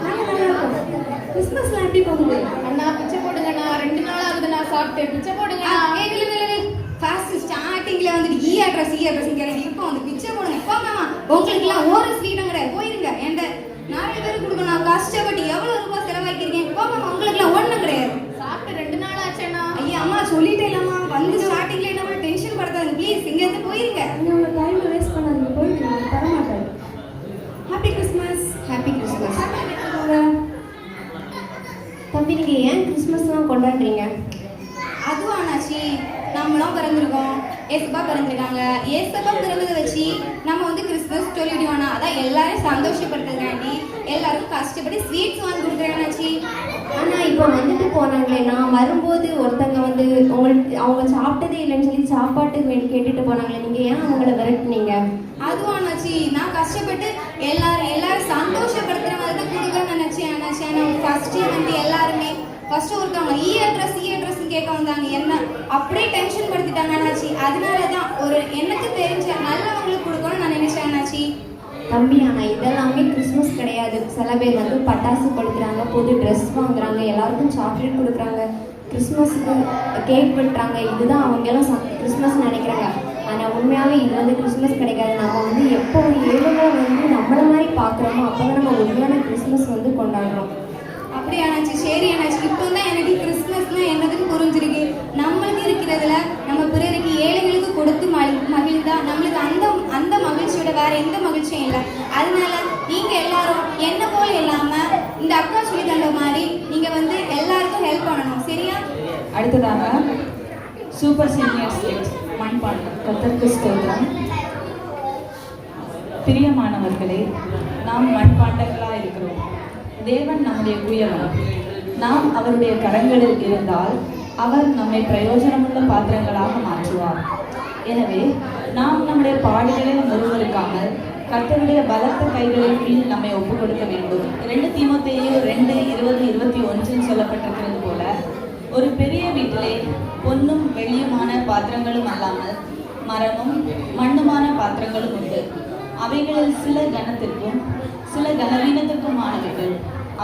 நாங்க நல்லா இருக்கோம். கிறிஸ்மஸ்லாம் எப்படி போகுது? அண்ணா பிச்சை போடுங்கண்ணா, 2 நாள் ஆகுது நான் சாப்பிட்டு. பிச்சை போடுங்க. ஃபர்ஸ்ட் ஸ்டார்டிங்ல வந்துட்டு அட்ரஸ் கேட்டு இப்போ வந்து பிச்சை போடுங்க. போங்கம்மா, உங்களுக்குலாம் ஒரு ஸ்வீட்டும் கிடையாது. போயிருங்க. என்கிட்ட 4 பேருக்கு கொடுக்கணும். கஷ்டப்பட்டு எவ்வளவு ரூபாய் செலவாக்கிருக்கேன். போங்கம்மா, உங்களுக்குலாம் ஒண்ணும் கிடையாது. சாப்பிட்டு 2 நாள் ஆச்சுண்ணா. ஐயா அம்மா சொல்லிட்டே இல்லம்மா, வந்து ஸ்டார்டிங்ல என்ன டென்ஷன் படுத்தாங்க. ப்ளீஸ் இங்க இருந்து போயிருங்க. நீங்க உங்க டைம் வேஸ்ட் பண்ணாதீங்க, போயிட்டு தர மாட்டேன். Happy Christmas. Happy Christmas. தம்பி நீங்க ஏன் கிறிஸ்மஸ்லாம் கொண்டாடுறீங்க? அதுவும் அண்ணாச்சி, நம்மளும் பிறந்திருக்கோம். ஏசப்பா பிறந்திருக்காங்க. ஏசப்பா பிறந்ததை வச்சு நம்ம வந்து கிறிஸ்மஸ் சொல்லிடுவோம்னா, அதான் எல்லாரும் சந்தோஷப்படுத்துறதுக்காண்டி எல்லாருக்கும் கஷ்டப்பட்டு ஸ்வீட்ஸ் வாங்கி கொடுக்குறேன் அண்ணாச்சி. ஆனா இப்போ வந்துட்டு போனாங்களே, நான் வரும்போது ஒருத்தங்க வந்து அவங்க சாப்பிட்டதே இல்லைன்னு சொல்லி சாப்பாட்டுக்கு வேண்டி கேட்டுட்டு போனாங்களே, நீங்க ஏன் அவங்கள விரட்டுனீங்க? அதுவும் அண்ணாச்சி, நான் கஷ்டப்பட்டு எல்லாரும் சந்தோஷப்படுத்துற மாதிரி தான் கொடுக்குறேன்னு நினைச்சேன் அண்ணாச்சி. ஆனால் ஃபர்ஸ்ட் வந்து எல்லாருமே ஃபர்ஸ்ட் ஒருத்தவங்க அட்ரஸ் கேட்க வந்தாங்க. என்ன அப்படியே டென்ஷன் படுத்திட்டாங்க அண்ணாச்சி. அதனால தான் ஒரு எனக்கு தெரிஞ்ச நல்லவங்களுக்கு கொடுக்கணும்னு நான் நினைச்சேன் அண்ணாச்சி. தம்பி ஆனால் இதெல்லாமே கிறிஸ்மஸ் கிடையாது. சில பேர் வந்து பட்டாசு கொளுத்துறாங்க, புது ட்ரெஸ் வாங்குறாங்க, எல்லாருக்கும் சாக்லேட் கொடுக்குறாங்க, கிறிஸ்மஸுக்கு கேக் வெட்டுறாங்க. இதுதான் அவங்கெல்லாம் கிறிஸ்மஸ் நினைக்கிறாங்க. ஆனால் உண்மையாகவே இது வந்து கிறிஸ்மஸ் கிடைக்காது. நம்ம வந்து எப்போ ஏழுமோ வந்து நம்மளை மாதிரி பார்க்குறோமோ அப்போ தான் நம்ம உண்மையான கிறிஸ்மஸ் வந்து கொண்டாடுறோம். அப்படி அண்ணாச்சி, சரி அண்ணாச்சி, இப்போ தான் எனக்கு கிறிஸ்மஸ்னா என்னதுன்னு புரிஞ்சிருக்கு. நம்மளுக்கு இருக்கிறதுல நம்ம பிறருக்கு ஏழைகளுக்கு கொடுத்து மகிழ்ந்தா நம்மளுக்கு அந்த மகிழ்ச்சியோட வேற எந்த மகிழ்ச்சியும் இல்லை. அதனால நீங்க எல்லாரும் என்ன போல இல்லாம இந்த அக்கா சொல்லி தந்த மாதிரி நீங்க வந்து அடுத்ததாக சூப்பர் சீனியர் ஸ்டேட் மண்பாண்டம். கர்த்தருக்கு ஸ்தோத்திரம். பிரியமானவர்களே, நாம் மண்பாண்டங்களாக இருக்கிறோம். தேவன் நம்முடைய குயவன். நாம் அவருடைய கரங்களில் இருந்தால் அவர் நம்மை பிரயோஜனமுள்ள பாத்திரங்களாக மாற்றுவார். எனவே நாம் நம்முடைய பாடுகளை முறுமுறுக்காமல் கர்த்தருடைய பலத்த கைகளின் கீழ் நம்மை ஒப்புக் கொடுக்க வேண்டும். 2 தீமோத்தேயு 2:20-21 சொல்லப்பட்டிருக்கிறது போல, ஒரு பெரிய வீட்டிலே பொன்னும் வெள்ளியுமான பாத்திரங்களும் அல்லாமல் மரமும் மண்ணுமான பாத்திரங்களும் உண்டு. அவைகளில் சில கனத்திற்கும் சில கனவீனத்திற்குமானவைகள்.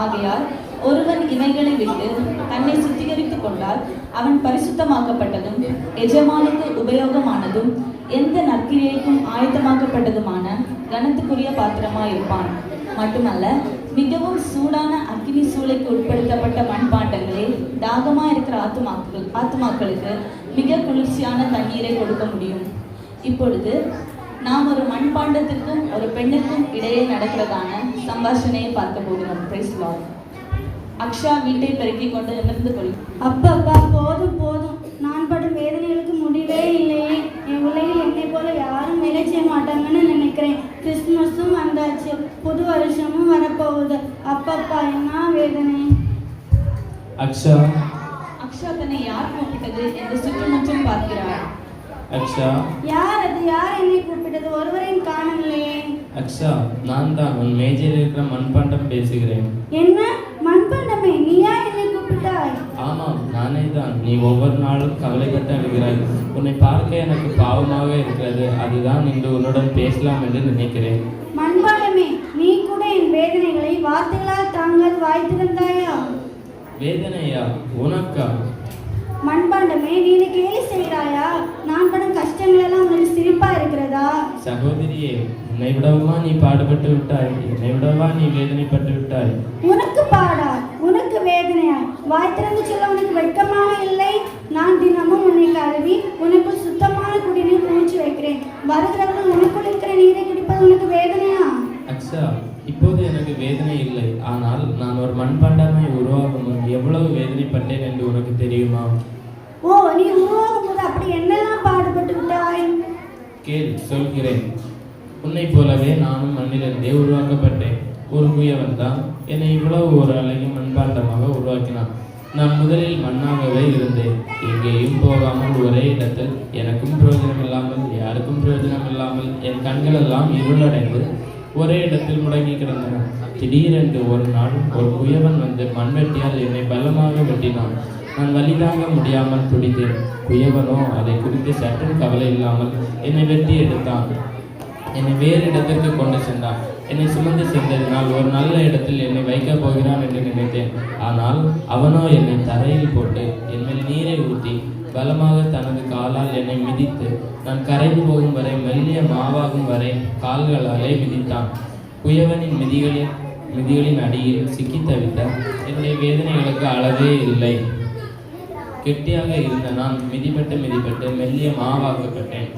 ஆகையால் ஒருவன் இவைகளை விட்டு தன்னை சுத்திகரித்துக் கொண்டால் அவன் பரிசுத்தமாக்கப்பட்டதும் எஜமானுக்கு உபயோகமானதும் எந்த நற்கிரியைக்கும் ஆயத்தமாக்கப்பட்டதுமான கனத்துக்குரிய பாத்திரமாயிருப்பான். மட்டுமல்ல, மிகவும் சூடான அக்கினி சூளைக்கு உட்படுத்தப்பட்ட மண்பாண்டங்களே தாகமாக இருக்கிற ஆத்துமாக்களுக்கு மிக குளிர்ச்சியான தண்ணீரை கொடுக்க முடியும். இப்பொழுது நாம் ஒரு மண்பாண்டத்திற்கும் ஒரு பெண்ணுக்கும் இடையே நடக்கிறதான சம்பாஷணையை பார்க்க போகிறோம். Price Lord. அக்ஷா வீட்டை பெருக்கி கொண்டு நிமிர்ந்து கொள். அப்பா போதும் போதும், நான் படும் வேதனைகளுக்கு முடிவே இல்லையே. என் உலகில் என்னை போல யாரும் வேலை செய்ய மாட்டாங்கன்னு நினைக்கிறேன். கிறிஸ்துமஸும் வந்தாச்சு, புது வருஷமும் வரப்போகுது. அப்பப்பா என்ன வேதனை. அக்ஷா தன்னை யார் கூப்பிட்டது என்று சுற்றுமுற்றும் பார்க்கிறார். அக்ஷா, யார் அது? யார் என்னை கூப்பிட்டது? ஒருவரையும் காணவில்லையே. அக்ஷா, நான் தான் உன் மேஜையில் இருக்கிற மண்பாண்டம் பேசுகிறேன். என்ன மண்பாண்டமே, நீயா என்னை கூப்பிட்டாய்? ஆமாம், நானே தான். நீ ஒவ்வொரு நாளும் கவலைப்பட்டு அழுகிறாய். உன்னை பார்க்க எனக்கு பாவமாக இருக்கிறது. அதுதான் இன்று உன்னுடன் பேசலாம் என்று நினைக்கிறேன். மண்பாண்டமே, நீ கூட என் வேதனைகளை வார்த்தைகளால் தாங்கள் வாய் திறந்தாயா? வேதனையா? உனக்கா? மண்பாண்டமே, நீ என்னை கேலி செய்கிறாயா? நான் படும் கஷ்டங்கள் எல்லாம் உங்களுக்கு சிரிப்பா இருக்கிறதா? சகோதரியே, என்னை விடவா நீ பாடுபட்டு விட்டாய்? என்னை விடவா நீ வேதனைப்பட்டு விட்டாய்? உனக்கு பாடா? உனக்கு வேதனையா? வாய் திறந்து சொல்ல உனக்கு வெட்கமாக இல்லை? நான் தினமும் உன்னை கழுவி உனக்கு சுத்தமான குடிநீர் குடிச்சு வைக்கிறேன். வருகிறவர்கள் உனக்குள் இருக்கிற நீரை குடிப்பது உனக்கு வேதனையா? அக்ஷா, இப்போது எனக்கு வேதனை இல்லை. ஆனால் நான் ஒரு மண்பாண்டமை உருவாகும் முன் எவ்வளவு வேதனைப்பட்டேன் என்று உனக்கு தெரியுமா? ஓ, நீ உருவாகும் போது அப்படி என்னெல்லாம் பாடுபட்டு விட்டாய்? கேள், சொல்கிறேன். உன்னை போலவே நானும் மண்ணிலிருந்தே உருவாக்கப்பட்டேன். ஒரு குயவன் தான் என்னை இவ்வளவு ஒரு அழகிய மண்பாண்டமாக உருவாக்கினான். நான் முதலில் மண்ணாகவே இருந்தேன். எங்கேயும் போகாமல் ஒரே இடத்தில், எனக்கும் பிரயோஜனம் இல்லாமல் யாருக்கும் பிரயோஜனம் இல்லாமல் என் கண்களெல்லாம் இருளடைந்து ஒரே இடத்தில் முடங்கி கிடந்தன. திடீரென்று ஒரு நாள் ஒரு குயவன் வந்து மண்வெட்டியால் என்னை பலமாக வெட்டினான். நான் வலிதாங்க முடியாமல் துடித்தேன். குயவனோ அதை குறித்து சற்றும் கவலை இல்லாமல் என்னை வெட்டி எடுத்தான். என்னை வேறு இடத்திற்கு கொண்டு சென்றான். என்னை சுமந்து சென்றதினால் ஒரு நல்ல இடத்தில் என்னை வைக்கப் போகிறான் என்று நினைத்தேன். ஆனால் அவனோ என்னை தரையில் போட்டு என் மேல் நீரை ஊற்றி பலமாக தனது காலால் என்னை மிதித்து நான் கரைந்து போகும் வரை, மெல்லிய மாவாகும் வரை கால்களாலே மிதித்தான். குயவனின் மிதிகளின் அடியில் சிக்கி தவித்த என்னுடைய வேதனைகளுக்கு அளவே இல்லை. கெட்டியாக இருந்த நான் மிதிப்பட்டு மெல்லிய மாவாக்கப்பட்டேன்.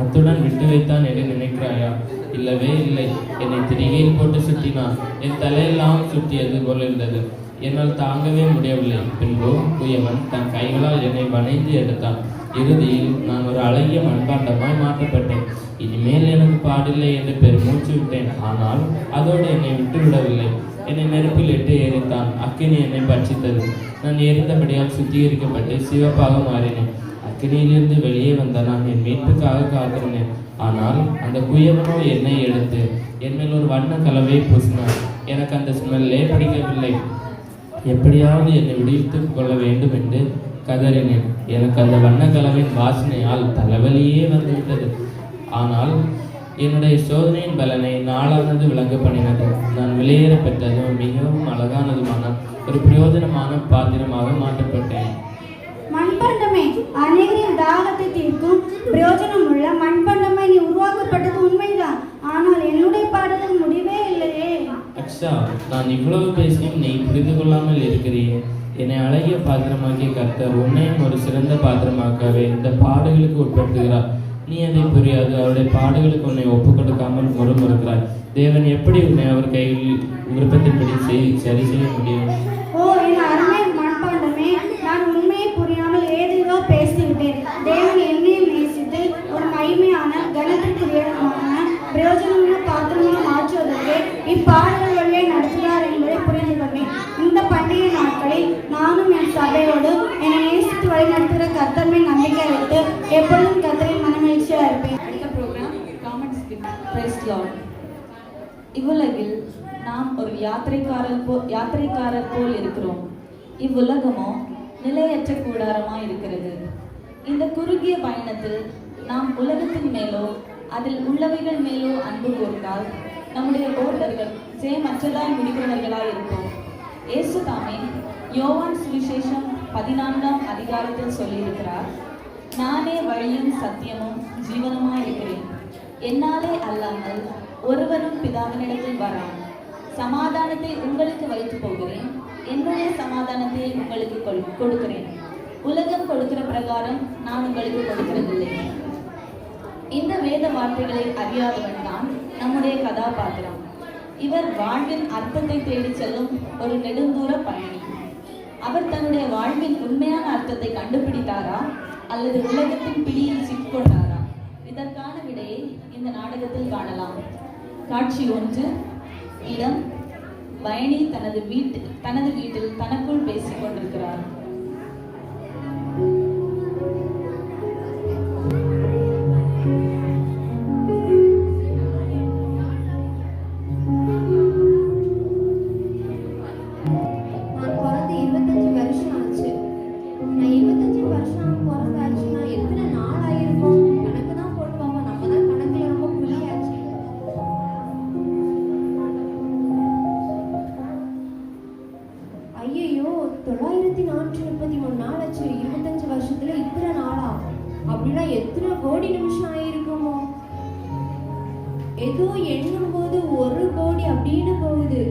அத்துடன் விட்டு வைத்தான் என்று நினைக்கிறாயா? இல்லவே இல்லை. என்னை திரிகையில் போட்டு சுற்றினான். என் தலையெல்லாம் சுற்றியது போல் இருந்தது. என்னால் தாங்கவே முடியவில்லை. பின்பு குயவன் தன் கைகளால் என்னை வணைந்து எடுத்தான். இறுதியில் நான் ஒரு அழகிய மண்பாண்டமாய் மாற்றப்பட்டேன். இனிமேல் எனக்கு பாடில்லை என்று பெருமூச்சு விட்டேன். ஆனால் அதோடு என்னை விட்டு விடவில்லை. என்னை நெருப்பில் இட்டு எரித்தான். அக்கினி என்னை பட்சித்தது. நான் எரிந்தபடியால் சுத்திகரிக்கப்பட்டு சிவப்பாக மாறினேன். அக்கினியிலிருந்து வெளியே வந்த நான் என் மீட்புக்காக காத்திருந்தேன். ஆனால் அந்த குயவனோ என்னை எடுத்து என் மேல் ஒரு வண்ண கலவையை பூசினான். எனக்கு அந்த ஸ்மெல்லே பிடிக்கவில்லை. எப்படியாவது என்னை விடுவித்துக் கொள்ள வேண்டும் என்று கதறினேன். எனக்கு அந்த வண்ணக்கலவின் வாசனையால் தலைவலியே வந்துவிட்டது. ஆனால் என்னுடைய சோதனையின் பலனை நாளானது விளங்க பண்ணினது. நான் வெளியேற பெற்றதும் மிகவும் அழகானதுமான ஒரு பிரயோஜனமான பாத்திரமாக மாற்றப்பட்டேன். மண்பாண்டமே, அநேகரின் தாகத்தை தீர்க்கும் பிரயோஜனம் உள்ள மண்பாண்டமே நீ உருவாக்கப்பட்டது உண்மைதான். ஆனால் என்னுடைய பாடலுக்கு முடிவே இல்லையே. அக்ஷா, நான் இவ்வளவு பேசியும் நீ புரிந்து கொள்ளாமல் இருக்கிறீயே. என்னை அழகிய பாத்திரமாக்கிய கர்த்தர் உன்னையும் ஒரு சிறந்த பாத்திரமாக்கவே இந்த பாடுகளுக்கு உட்படுத்துகிறார். நீ அதை புரியாது. அவருடைய பாடுகளுக்கு உன்னை ஒப்புக் கொடுக்காமல் முறுமுறுக்கிறாய். தேவன் எப்படி உன்னை அவர் கையில் விருப்பத்தின்படி சரி செய்ய முடியும்? ஓ, என் அருமை மண்பாண்டமே, நான் உண்மையை புரியாமல் இப்பாடுகள் வழியை நடத்துகிறார் என்பதை புரிந்து கொண்டேன். இந்த பண்டிகை நாட்களில் நானும் என் சபையோடு என்னை நேசித்து வழிநடத்துகிற கர்த்தர் மேல் நம்பிக்கை வைத்து எப்பொழுதும் கர்த்தரின் மனமகிழ்ச்சியாக இருப்பேன். அடுத்த ப்ரோக்ராம் காமெண்ட்ஸ் பிரைஸ் லார்ட். இவ்வுலகில் நாம் ஒரு யாத்திரைக்காரர் போல் இருக்கிறோம். இவ்வுலகமோ நிலையற்ற கூடாரமாய் இருக்கிறது. இந்த குறுகிய பயணத்தில் நாம் உலகத்தின் மேலோ அதில் உள்ளவைகள் மேலோ அன்பு கூர்ந்தால் நம்முடைய ஓட்டர்கள் ஜெயமற்றதாய் முடிக்கிறவர்களாய் இருப்போம். இயேசு தாமே யோவான் சுவிசேஷம் 14ஆம் அதிகாரத்தில் சொல்லியிருக்கிறார், நானே வழியும் சத்தியமும் ஜீவனுமாய் இருக்கிறேன். என்னாலே அல்லாமல் ஒருவரும் பிதாவினிடத்தில் வரான். சமாதானத்தை உங்களுக்கு வைத்து போகிறேன், என்னுடைய சமாதானத்தை உங்களுக்கு கொடுக்கிறேன். உலகம் கொடுக்கிற பிரகாரம் நான் உங்களுக்கு கொடுக்கிறதில்லை. இந்த வேத வார்த்தைகளை அறியாதவன் தான் நம்முடைய கதாபாத்திரம். இவர் வாழ்வின் அர்த்தத்தை தேடி செல்லும் ஒரு நெடுந்தூர பயணி. அவர் தன்னுடைய வாழ்வின் உண்மையான அர்த்தத்தை கண்டுபிடித்தாரா அல்லது உலகத்தின் பிடியில் சிக்கொண்டாரா? இதற்கான விடையை இந்த நாடகத்தில் காணலாம். காட்சி 1. இடம், பயணி தனது வீட்டில் தனக்குள் பேசிக் கொண்டிருக்கிறார். ஐயோ 933 நாள் ஆச்சு. 25 வருஷத்துல இத்தனை நாளா? அப்படின்னா எத்தனை கோடி நிமிஷம் ஆயிருக்குமோ? ஏதோ எண்ணும் போது 1 கோடி அப்படின்னு போகுது.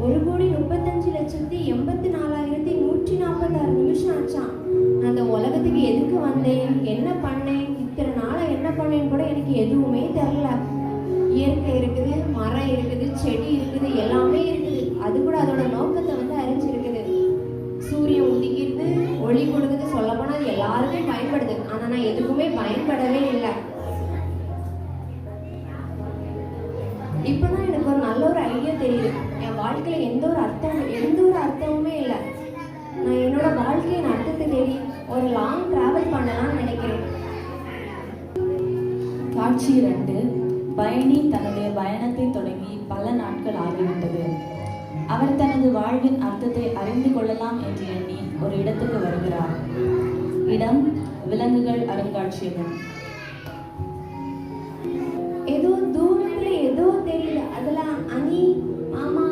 1,35,84,146 நிமிஷம் ஆச்சான். அந்த உலகத்துக்கு எதுக்கு வந்தேன், என்ன பண்ணேன், இத்தனை நாளா என்ன பண்ணேன்னு கூட எனக்கு எதுவுமே தெரியல. இயற்கை இருக்குது, மரம் இருக்குது, செடி இருக்குது, எல்லாமே இருக்குது. அது கூட அதோட நோக்கத்தை அறிஞ்சிருக்குது. சூரியன் உதிக்கிறது, ஒளி கொடுக்குது, சொல்ல போனா அது எல்லாருமே பயன்படுது. ஆனா நான் எதுக்குமே பயன்படவே இல்லை. இப்பதான் எனக்கு ஒரு நல்ல ஒரு ஐடியா தெரியுது. என் வாழ்க்கையில எந்த ஒரு அர்த்தமுமே இல்லை. நான் என்னோட வாழ்க்கையின் அர்த்தத்தை தேடி ஒரு லாங் டிராவல் பண்ணலாம்னு நினைக்கிறேன். காட்சி 2. பயணி தன்னுடைய பயணத்தை தொடங்கி பல நாட்கள் ஆகிவிட்டது. அவர் தனது வாழ்வின் அர்த்தத்தை அறிந்து கொள்ளலாம் என்று எண்ணி ஒரு இடத்துக்கு வருகிறார். இடம், விலங்குகள் அருங்காட்சியகம். ஏதோ தூரத்துல ஏதோ தெரியல. அதெல்லாம் ஆமா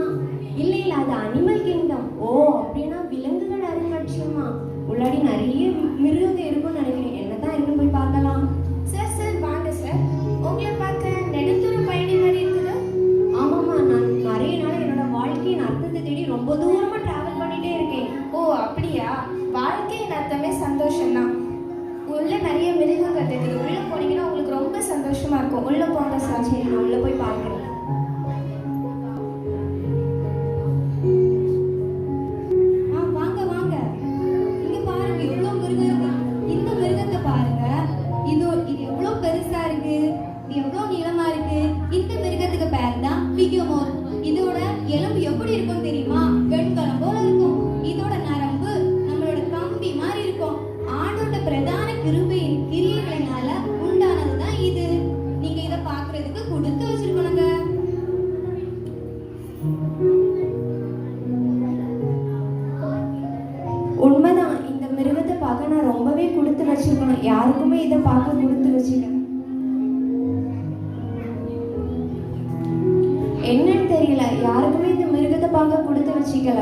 இல்ல அது அனிமல் கிங்டம். ஓ அப்படின்னா விலங்குகள் அருங்காட்சியமா? உள்ளாடி நிறைய மிருகங்க இருக்கும்னு நினைக்கிறேன். என்னதான் இருக்குன்னு போய் பார்க்கலாம். சார் வாங்க சார். உங்களை பார்க்க நெடுந்தூர பயணி மாதிரி இருக்குது. ஆமாம்மா, நான் நிறைய நாள் என்னோட வாழ்க்கையின் அர்த்தத்தை தேடி ரொம்ப தூரமா டிராவல் பண்ணிட்டே இருக்கேன். ஓ அப்படியா? வாழ்க்கையின் அர்த்தமே சந்தோஷம்தான். உள்ள நிறைய மிருகங்கள் இருக்குது. உள்ள போனீங்கன்னா உங்களுக்கு ரொம்ப சந்தோஷமா இருக்கும். உள்ள போங்க சார். சரி, நான் உள்ள போய் பார்க்கிறேன். வாங்க. இங்க பாருங்க, எவ்வளவு மிருகம் இருக்கு. இந்த மிருகத்தை பாருங்க. இது எவ்வளவு பெருசா இருக்கு, இது எவ்வளவு நீளமா இருக்கு. இந்த மிருகத்துக்கு பேர் தான் பிகமோர். இதோட எலும்பு எப்படி இருக்கும் தெரியுமா? வெண்கலம் போல இருக்கும். இதோட நரம்பு நம்மளோட கம்பி மாதிரி இருக்கும். ஆண்டோட பிரதான கிருபையின் கிரியைகளினால உண்டானதுதான் இது. நீங்க இதை பாக்குறதுக்கு கொடுத்து வச்சிருக்கணுங்க. உண்மைதான். இந்த மிருகத்தை பார்க்க நான் ரொம்பவே கொடுத்து வச்சிருக்கணும். யாருக்குமே இதை பார்க்க கொடுத்து வச்சிருக்கேன். என்னன்னு தெரியல, யாருக்குமே இந்த மிருகத்தை பார்க்க கொடுத்து வச்சிக்கல.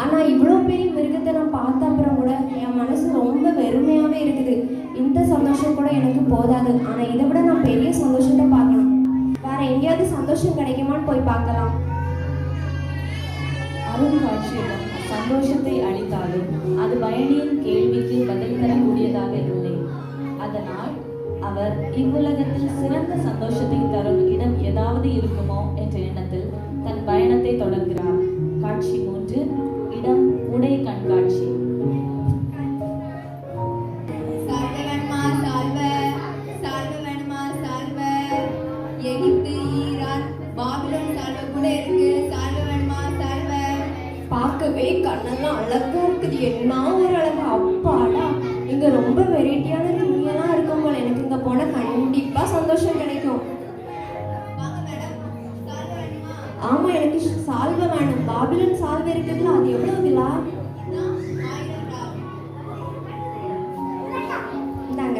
ஆனா இவ்வளோ பெரிய மிருகத்தை நான் பார்த்த அப்புறம் கூட என் மனசு ரொம்ப வெறுமையாவே இருக்குது. இந்த சந்தோஷம் கூட எனக்கு போதாது. ஆனா இதை விட நான் பெரிய சந்தோஷத்தை பார்க்கணும். வேற எங்கேயாவது சந்தோஷம் கிடைக்குமான்னு போய் பார்க்கலாம். அருங்காட்சியகம் சந்தோஷத்தை அளித்தாலும் அது பயணியின் கேள்விக்கு பதில் தரக்கூடியதாக இல்லை. அதனால் அவர் இவ்வுலகத்தில் சிறந்த சந்தோஷத்தை தரும் இடம் ஏதாவது இருக்குமோ என்ற எண்ணத்தில் தன் பயணத்தை தொடர்கிறார். காட்சி 3. இடம், உடை கண்காட்சி. எகிப்து, ஈரான், பாபிலோன் சால்வை கூட இருக்கு. பார்க்கவே கண்ணெல்லாம் அழகா இருக்குது. என்ன ஒரு அழகா, அப்பாடா. இங்க ரொம்ப வெரைட்டியான துணியெல்லாம் இருக்கும் போல. எனக்கு இங்க போனா கண்டிப்பா சந்தோஷம் கிடைக்கும். ஆமா, எனக்கு சால்வை வேணும். பாபிலோன் சால்வை இருக்குதுல்ல, அது எவ்வளவுங்களா? இந்தாங்க.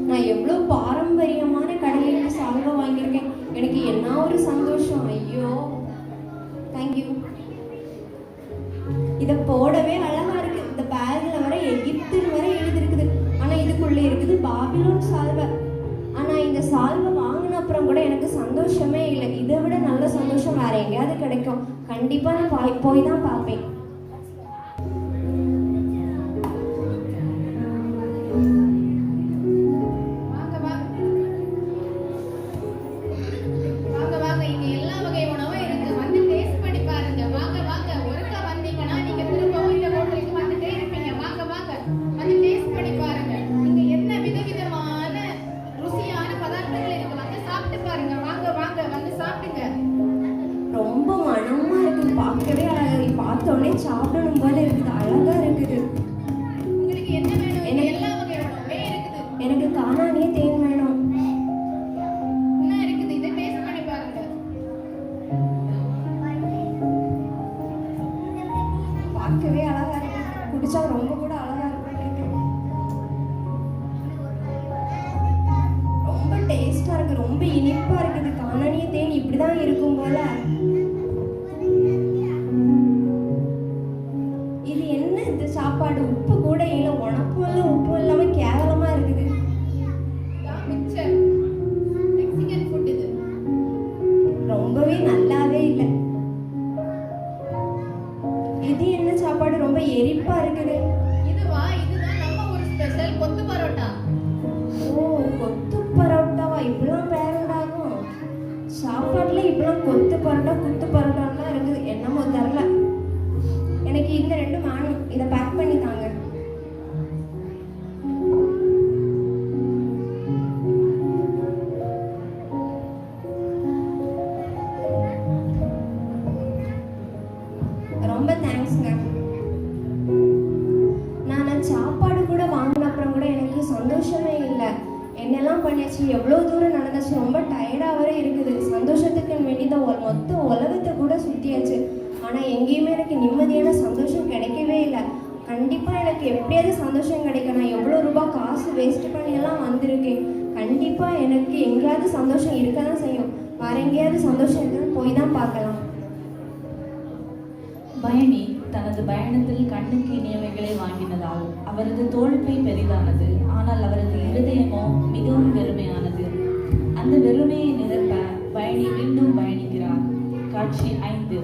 நான் எவ்வளவு பாரம்பரியமான கடையில சால்வை வாங்கியிருக்கேன். எனக்கு என்ன ஒரு சந்தோஷம். ஐயோ, தேங்க்யூ. இதை போடவே அழகா இருக்கு. இந்த பேக்ல வர எகிப்துன்னு வர எழுதிருக்குது. ஆனா இதுக்குள்ள இருக்குது பாபிலோன் சால்வை. ஆனா இந்த சால்வை வாங்கின அப்புறம் கூட எனக்கு சந்தோஷமே இல்லை. இதை விட நல்ல சந்தோஷம் வேற எங்கேயாவது கிடைக்கும். கண்டிப்பா நான் போய் தான் பார்ப்பேன். ரொம்ப மனமா இருக்குது. பார்க்கவே அழகா, பார்த்தோன்னே சாப்பிடணும் போல இருக்குது. அழகா இருக்குது. உங்களுக்கு என்ன வேணும்? எனக்கு எல்லா வகையான இருக்குது. எனக்கு காணானியே தேன் வேணும். என்ன இருக்குது? இதை டேஸ்ட் பண்ணி பாருங்க. பார்க்கவே அழகா இருக்கு. குடிச்சா ரொம்ப கூட அழகா இருக்கும். ரொம்ப டேஸ்டா இருக்கு. ரொம்ப இனிப்பா இருக்குது. காணானியே தேன் இப்படிதான் இருக்கும் போல. சாப்பாடு உப்பு கூட இல்ல, உனப்பும் இல்ல உப்பும் இல்லாம கேவலமா இருக்குது. மெக்சிகன் ஃபுட் இது. ரொம்பவே நல்லாவே இல்லை. இது என்ன சாப்பாடு? ரொம்ப எரிப்பா இருக்குது. இதுவா? இதுதான் நம்ம ஒரு ஸ்பெஷல் கொத்து பரோட்டா. ஓ, கொத்து பரோட்டாவா? இப்படிலாம் பேருண்டாகும் சாப்பாடுல? இப்படிலாம் கொத்து பரோட்டா குத்து பரோட்டாலாம் இருக்குது. என்னமோ தெரியல. எனக்கு இந்த ரெண்டும் வேணும். இதை பேக் பண்ணி தாங்க. ரொம்ப தேங்க்ஸ்ங்க. நான் சாப்பாடு கூட வாங்கின அப்புறம் கூட எனக்கு சந்தோஷமே இல்லை. என்னெல்லாம் பண்ணியாச்சு, எவ்வளோ தூரம் நடந்துச்சு. ரொம்ப டயர்டாக வர இருக்குது. சந்தோஷத்துக்கு வேண்டிதான் மொத்த உலகத்தை கூட சுற்றியாச்சு. ஆனால் எங்கேயுமே எனக்கு நிம்மதியான சந்தோஷம் கிடைக்கவே இல்லை. கண்டிப்பாக எனக்கு எப்படியாவது சந்தோஷம் கிடைக்கும். நான் எவ்வளோ ரூபாய் காசு வேஸ்ட் பண்ணியெல்லாம் வந்திருக்கேன். கண்டிப்பாக எனக்கு எங்கேயாவது சந்தோஷம் இருக்க தான் செய்யும். வேற எங்கேயாவது சந்தோஷம் இருக்குன்னு போய் தான் பார்க்கலாம். பயணி தனது பயணத்தில் கண்ணுக்கு இனியவைகளை வாங்கினதால் அவரது தோள்பை பெரிதானது. ஆனால் அவரது இருதயமோ மிகவும் வெறுமையானது. அந்த வெறுமையை நிரப்ப பயணி மீண்டும் பயணிக்கிறார். காட்சி 5.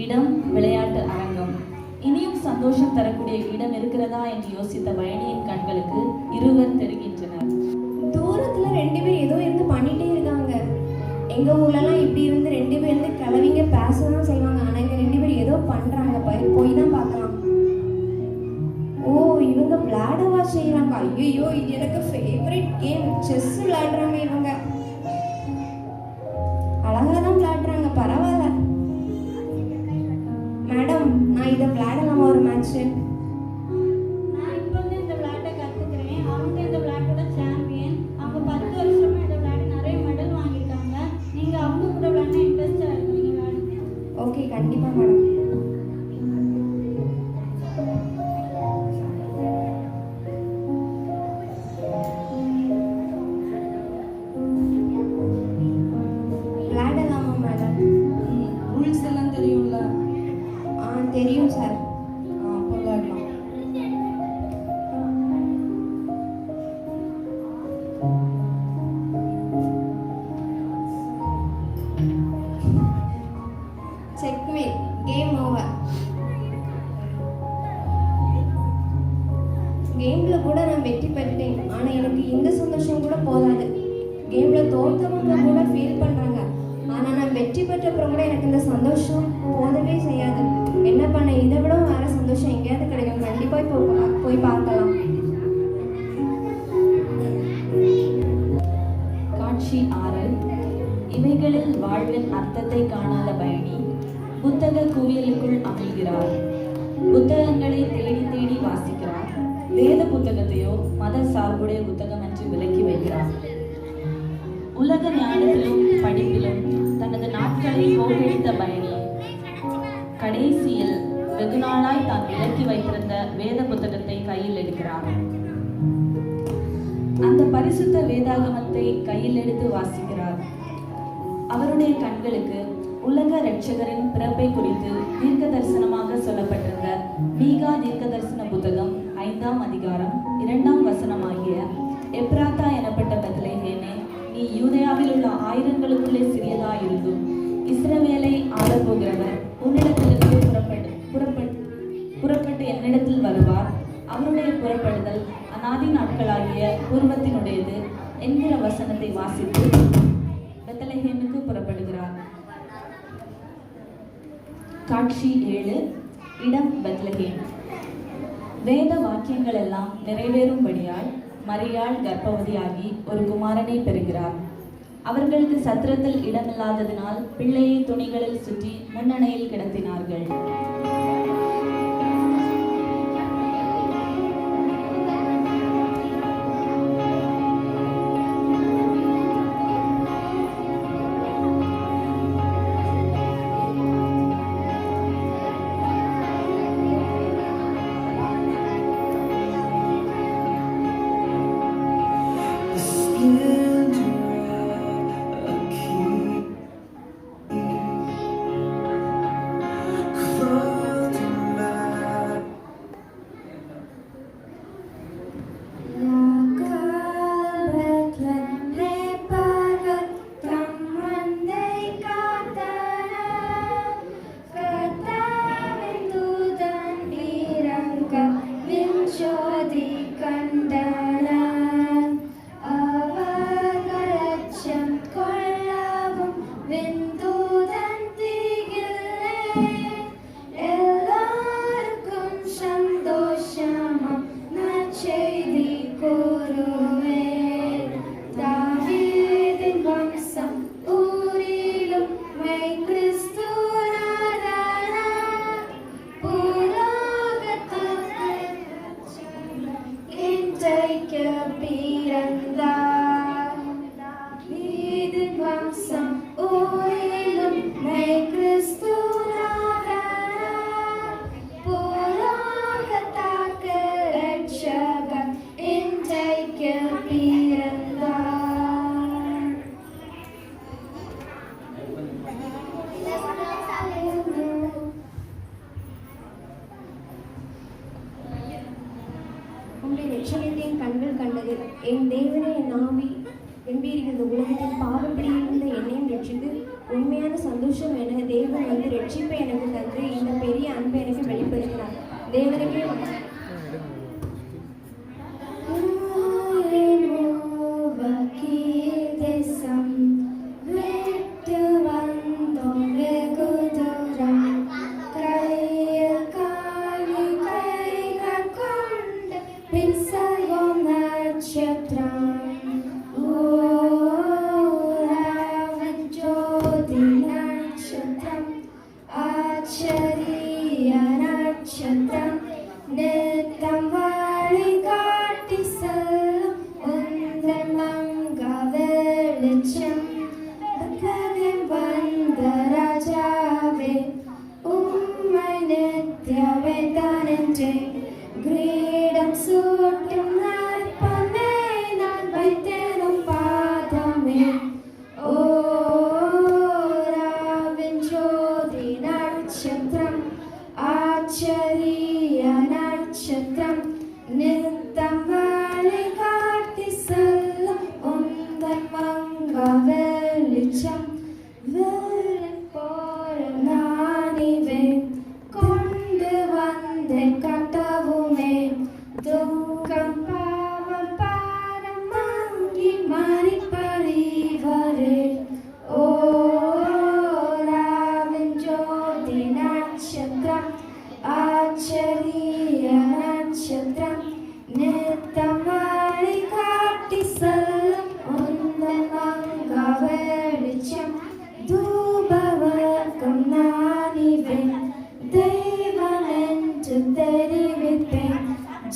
இடம் விளையாட்டு அரங்கம். இனியும் சந்தோஷம் தரக்கூடிய இடம் இருக்கிறதா என்று யோசித்த பயணியின் கண்களுக்கு இருவர் தெரிகின்றனர். தூரத்துல 2 பேர் ஏதோ இருந்து பண்ணிட்டே இருக்காங்க. எங்க ஊர்லலாம் இப்படி இருந்து 2 பேர் இருந்து கிளவிங்க பேசதான் செய்வாங்க. ஆனா இங்க 2 பேர் ஏதோ பண்றாங்க. போய் தான் பார்க்கலாம். ஓ, இவங்க விளையாடவா செய்யறாங்க? ஐயோ, இது எனக்கு ஃபேவரட் கேம். செஸ் விளையாடுறாங்க இவங்க. அழகா தான் விளையாடுறாங்க. பரவாயில்ல மேடம், நான் இதை விளையாடலாமா ஒரு மேட்ச்? நான் இப்போ இந்த விளையாட்டை கற்றுக்கிறேன். அவங்க இந்த விளையாட்டோட சாம்பியன். அவங்க 10 வருஷமா இந்த விளையாட்டு நிறைய மெடல் வாங்கியிருக்காங்க. நீங்கள் அவங்க கூட விளையாட இன்ட்ரெஸ்டாக இருக்கீங்க விளையாடுங்க. ஓகே, கண்டிப்பாக மேடம். விளையாடலாமா மேடம்? ரூல்ஸ் எல்லாம் தெரியும்ல? தெரியும் சார். அப்போ விளையாடலாம். செக்மேட். Game over. கேம்ல கூட நான் வெற்றி பெற்றேன். ஆனா எனக்கு இந்த சந்தோஷம் கூட போதாது. கேம்ல தோத்தவங்க கூட ஃபீல் பண்றாங்க. ஆனா நான் வெற்றி பெற்ற அப்புறம் கூட எனக்கு இந்த சந்தோஷம் போதவே செய்யாது. என்ன பண்ண, இதை விட வேற சந்தோஷம் எங்கேயாவது புத்தகத்தையோ மத சார்புடைய புத்தகம் என்று விலக்கி வைக்கிறார். உலக ஞானத்திலும் படிப்பிலும் தனது நாட்களை போகடித்த பயணி கடைசியில் வெகு நாளாய் தான் விலக்கி வைத்திருந்த வேத புத்தகத்தை கையில் எடுக்கிறார். அந்த பரிசுத்த வேதாகமத்தை கையில் எடுத்து வாசிக்கிறார். அவருடைய கண்களுக்கு உலக இரட்சகரின் பிறப்பை குறித்து தீர்க்க தரிசனமாக சொல்லப்பட்டிருந்த மீகா தீர்க்க தரிசன புத்தகம் 5ஆம் அதிகாரம் 2ஆம் வசனமாகிய எப்ராத்தா எனப்பட்ட பெத்லெகேமே, நீ யூதேயாவில் உள்ள ஆயிரங்களுக்குள்ளே சிறியதாயிருந்தும் இஸ்ரவேலை ஆளப்போகிறவர் உன்னிடத்திலிருந்து புறப்பட்டு என்னிடத்தில் வருவார். அவருடைய புறப்படுதல் அநாதி நாட்களாகிய பூர்வத்தினுடையது என்கிற வசனத்தை வாசித்து பெத்லெகேமுக்கு புறப்படுகிறார். காட்சி 7. இடம் பெத்லெகேம். வேத வாக்கியங்கள் எல்லாம் நிறைவேறும்படியால் மரியாள் கர்ப்பவதியாகி ஒரு குமாரனை பெறுகிறார். அவர்களுக்கு சத்திரத்தில் இடமில்லாததினால் பிள்ளையை துணிகளில் சுற்றி முன்னணையில் கிடத்தினார்கள். கண்கள் கண்டது. என் தேவனே, என் ஆவி எம்பியிருக்கிற உலகத்தின் பாவப்படியிருந்த என்னையும் ரட்சித்து உண்மையான சந்தோஷம் என தேவன் வந்து ரட்சிப்பை எனக்கு தந்து இந்த பெரிய அன்பை எனக்கு வெளிப்படுத்தினார். தேவனுக்கே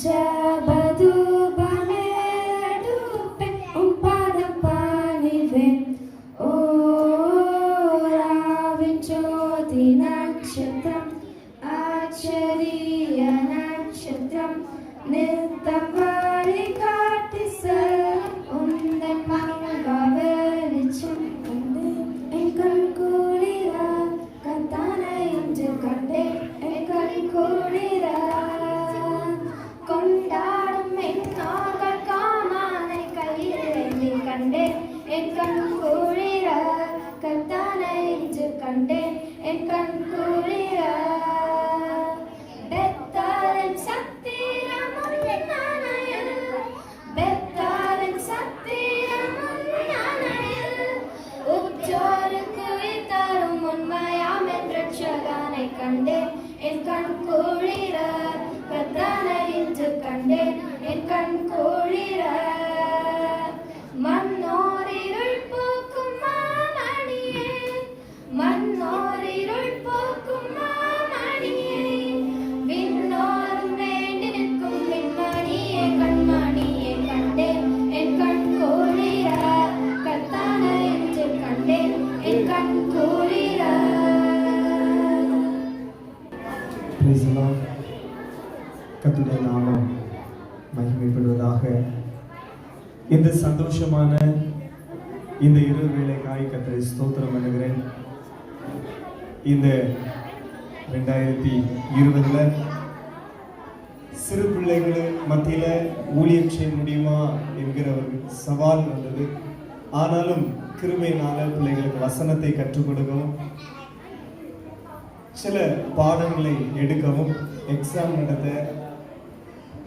Jabadu கர்த்தருடைய நாமம் மகிமைப்படுவதாக. இந்த சந்தோஷமான இந்த இரவு வேளைக்காய் கர்த்தரை ஸ்தோத்திரம் பண்ணுகிறேன். இந்த 2020 சிறு பிள்ளைகள் மத்தியில ஊழியம் செய்ய முடியுமா என்கிற ஒரு சவால் வந்தது. ஆனாலும் கிருபையினால பிள்ளைகளுக்கு வசனத்தை கற்றுக் கொடுக்கவும், சில பாடங்களை எடுக்கவும், எக்ஸாம் நடத்த,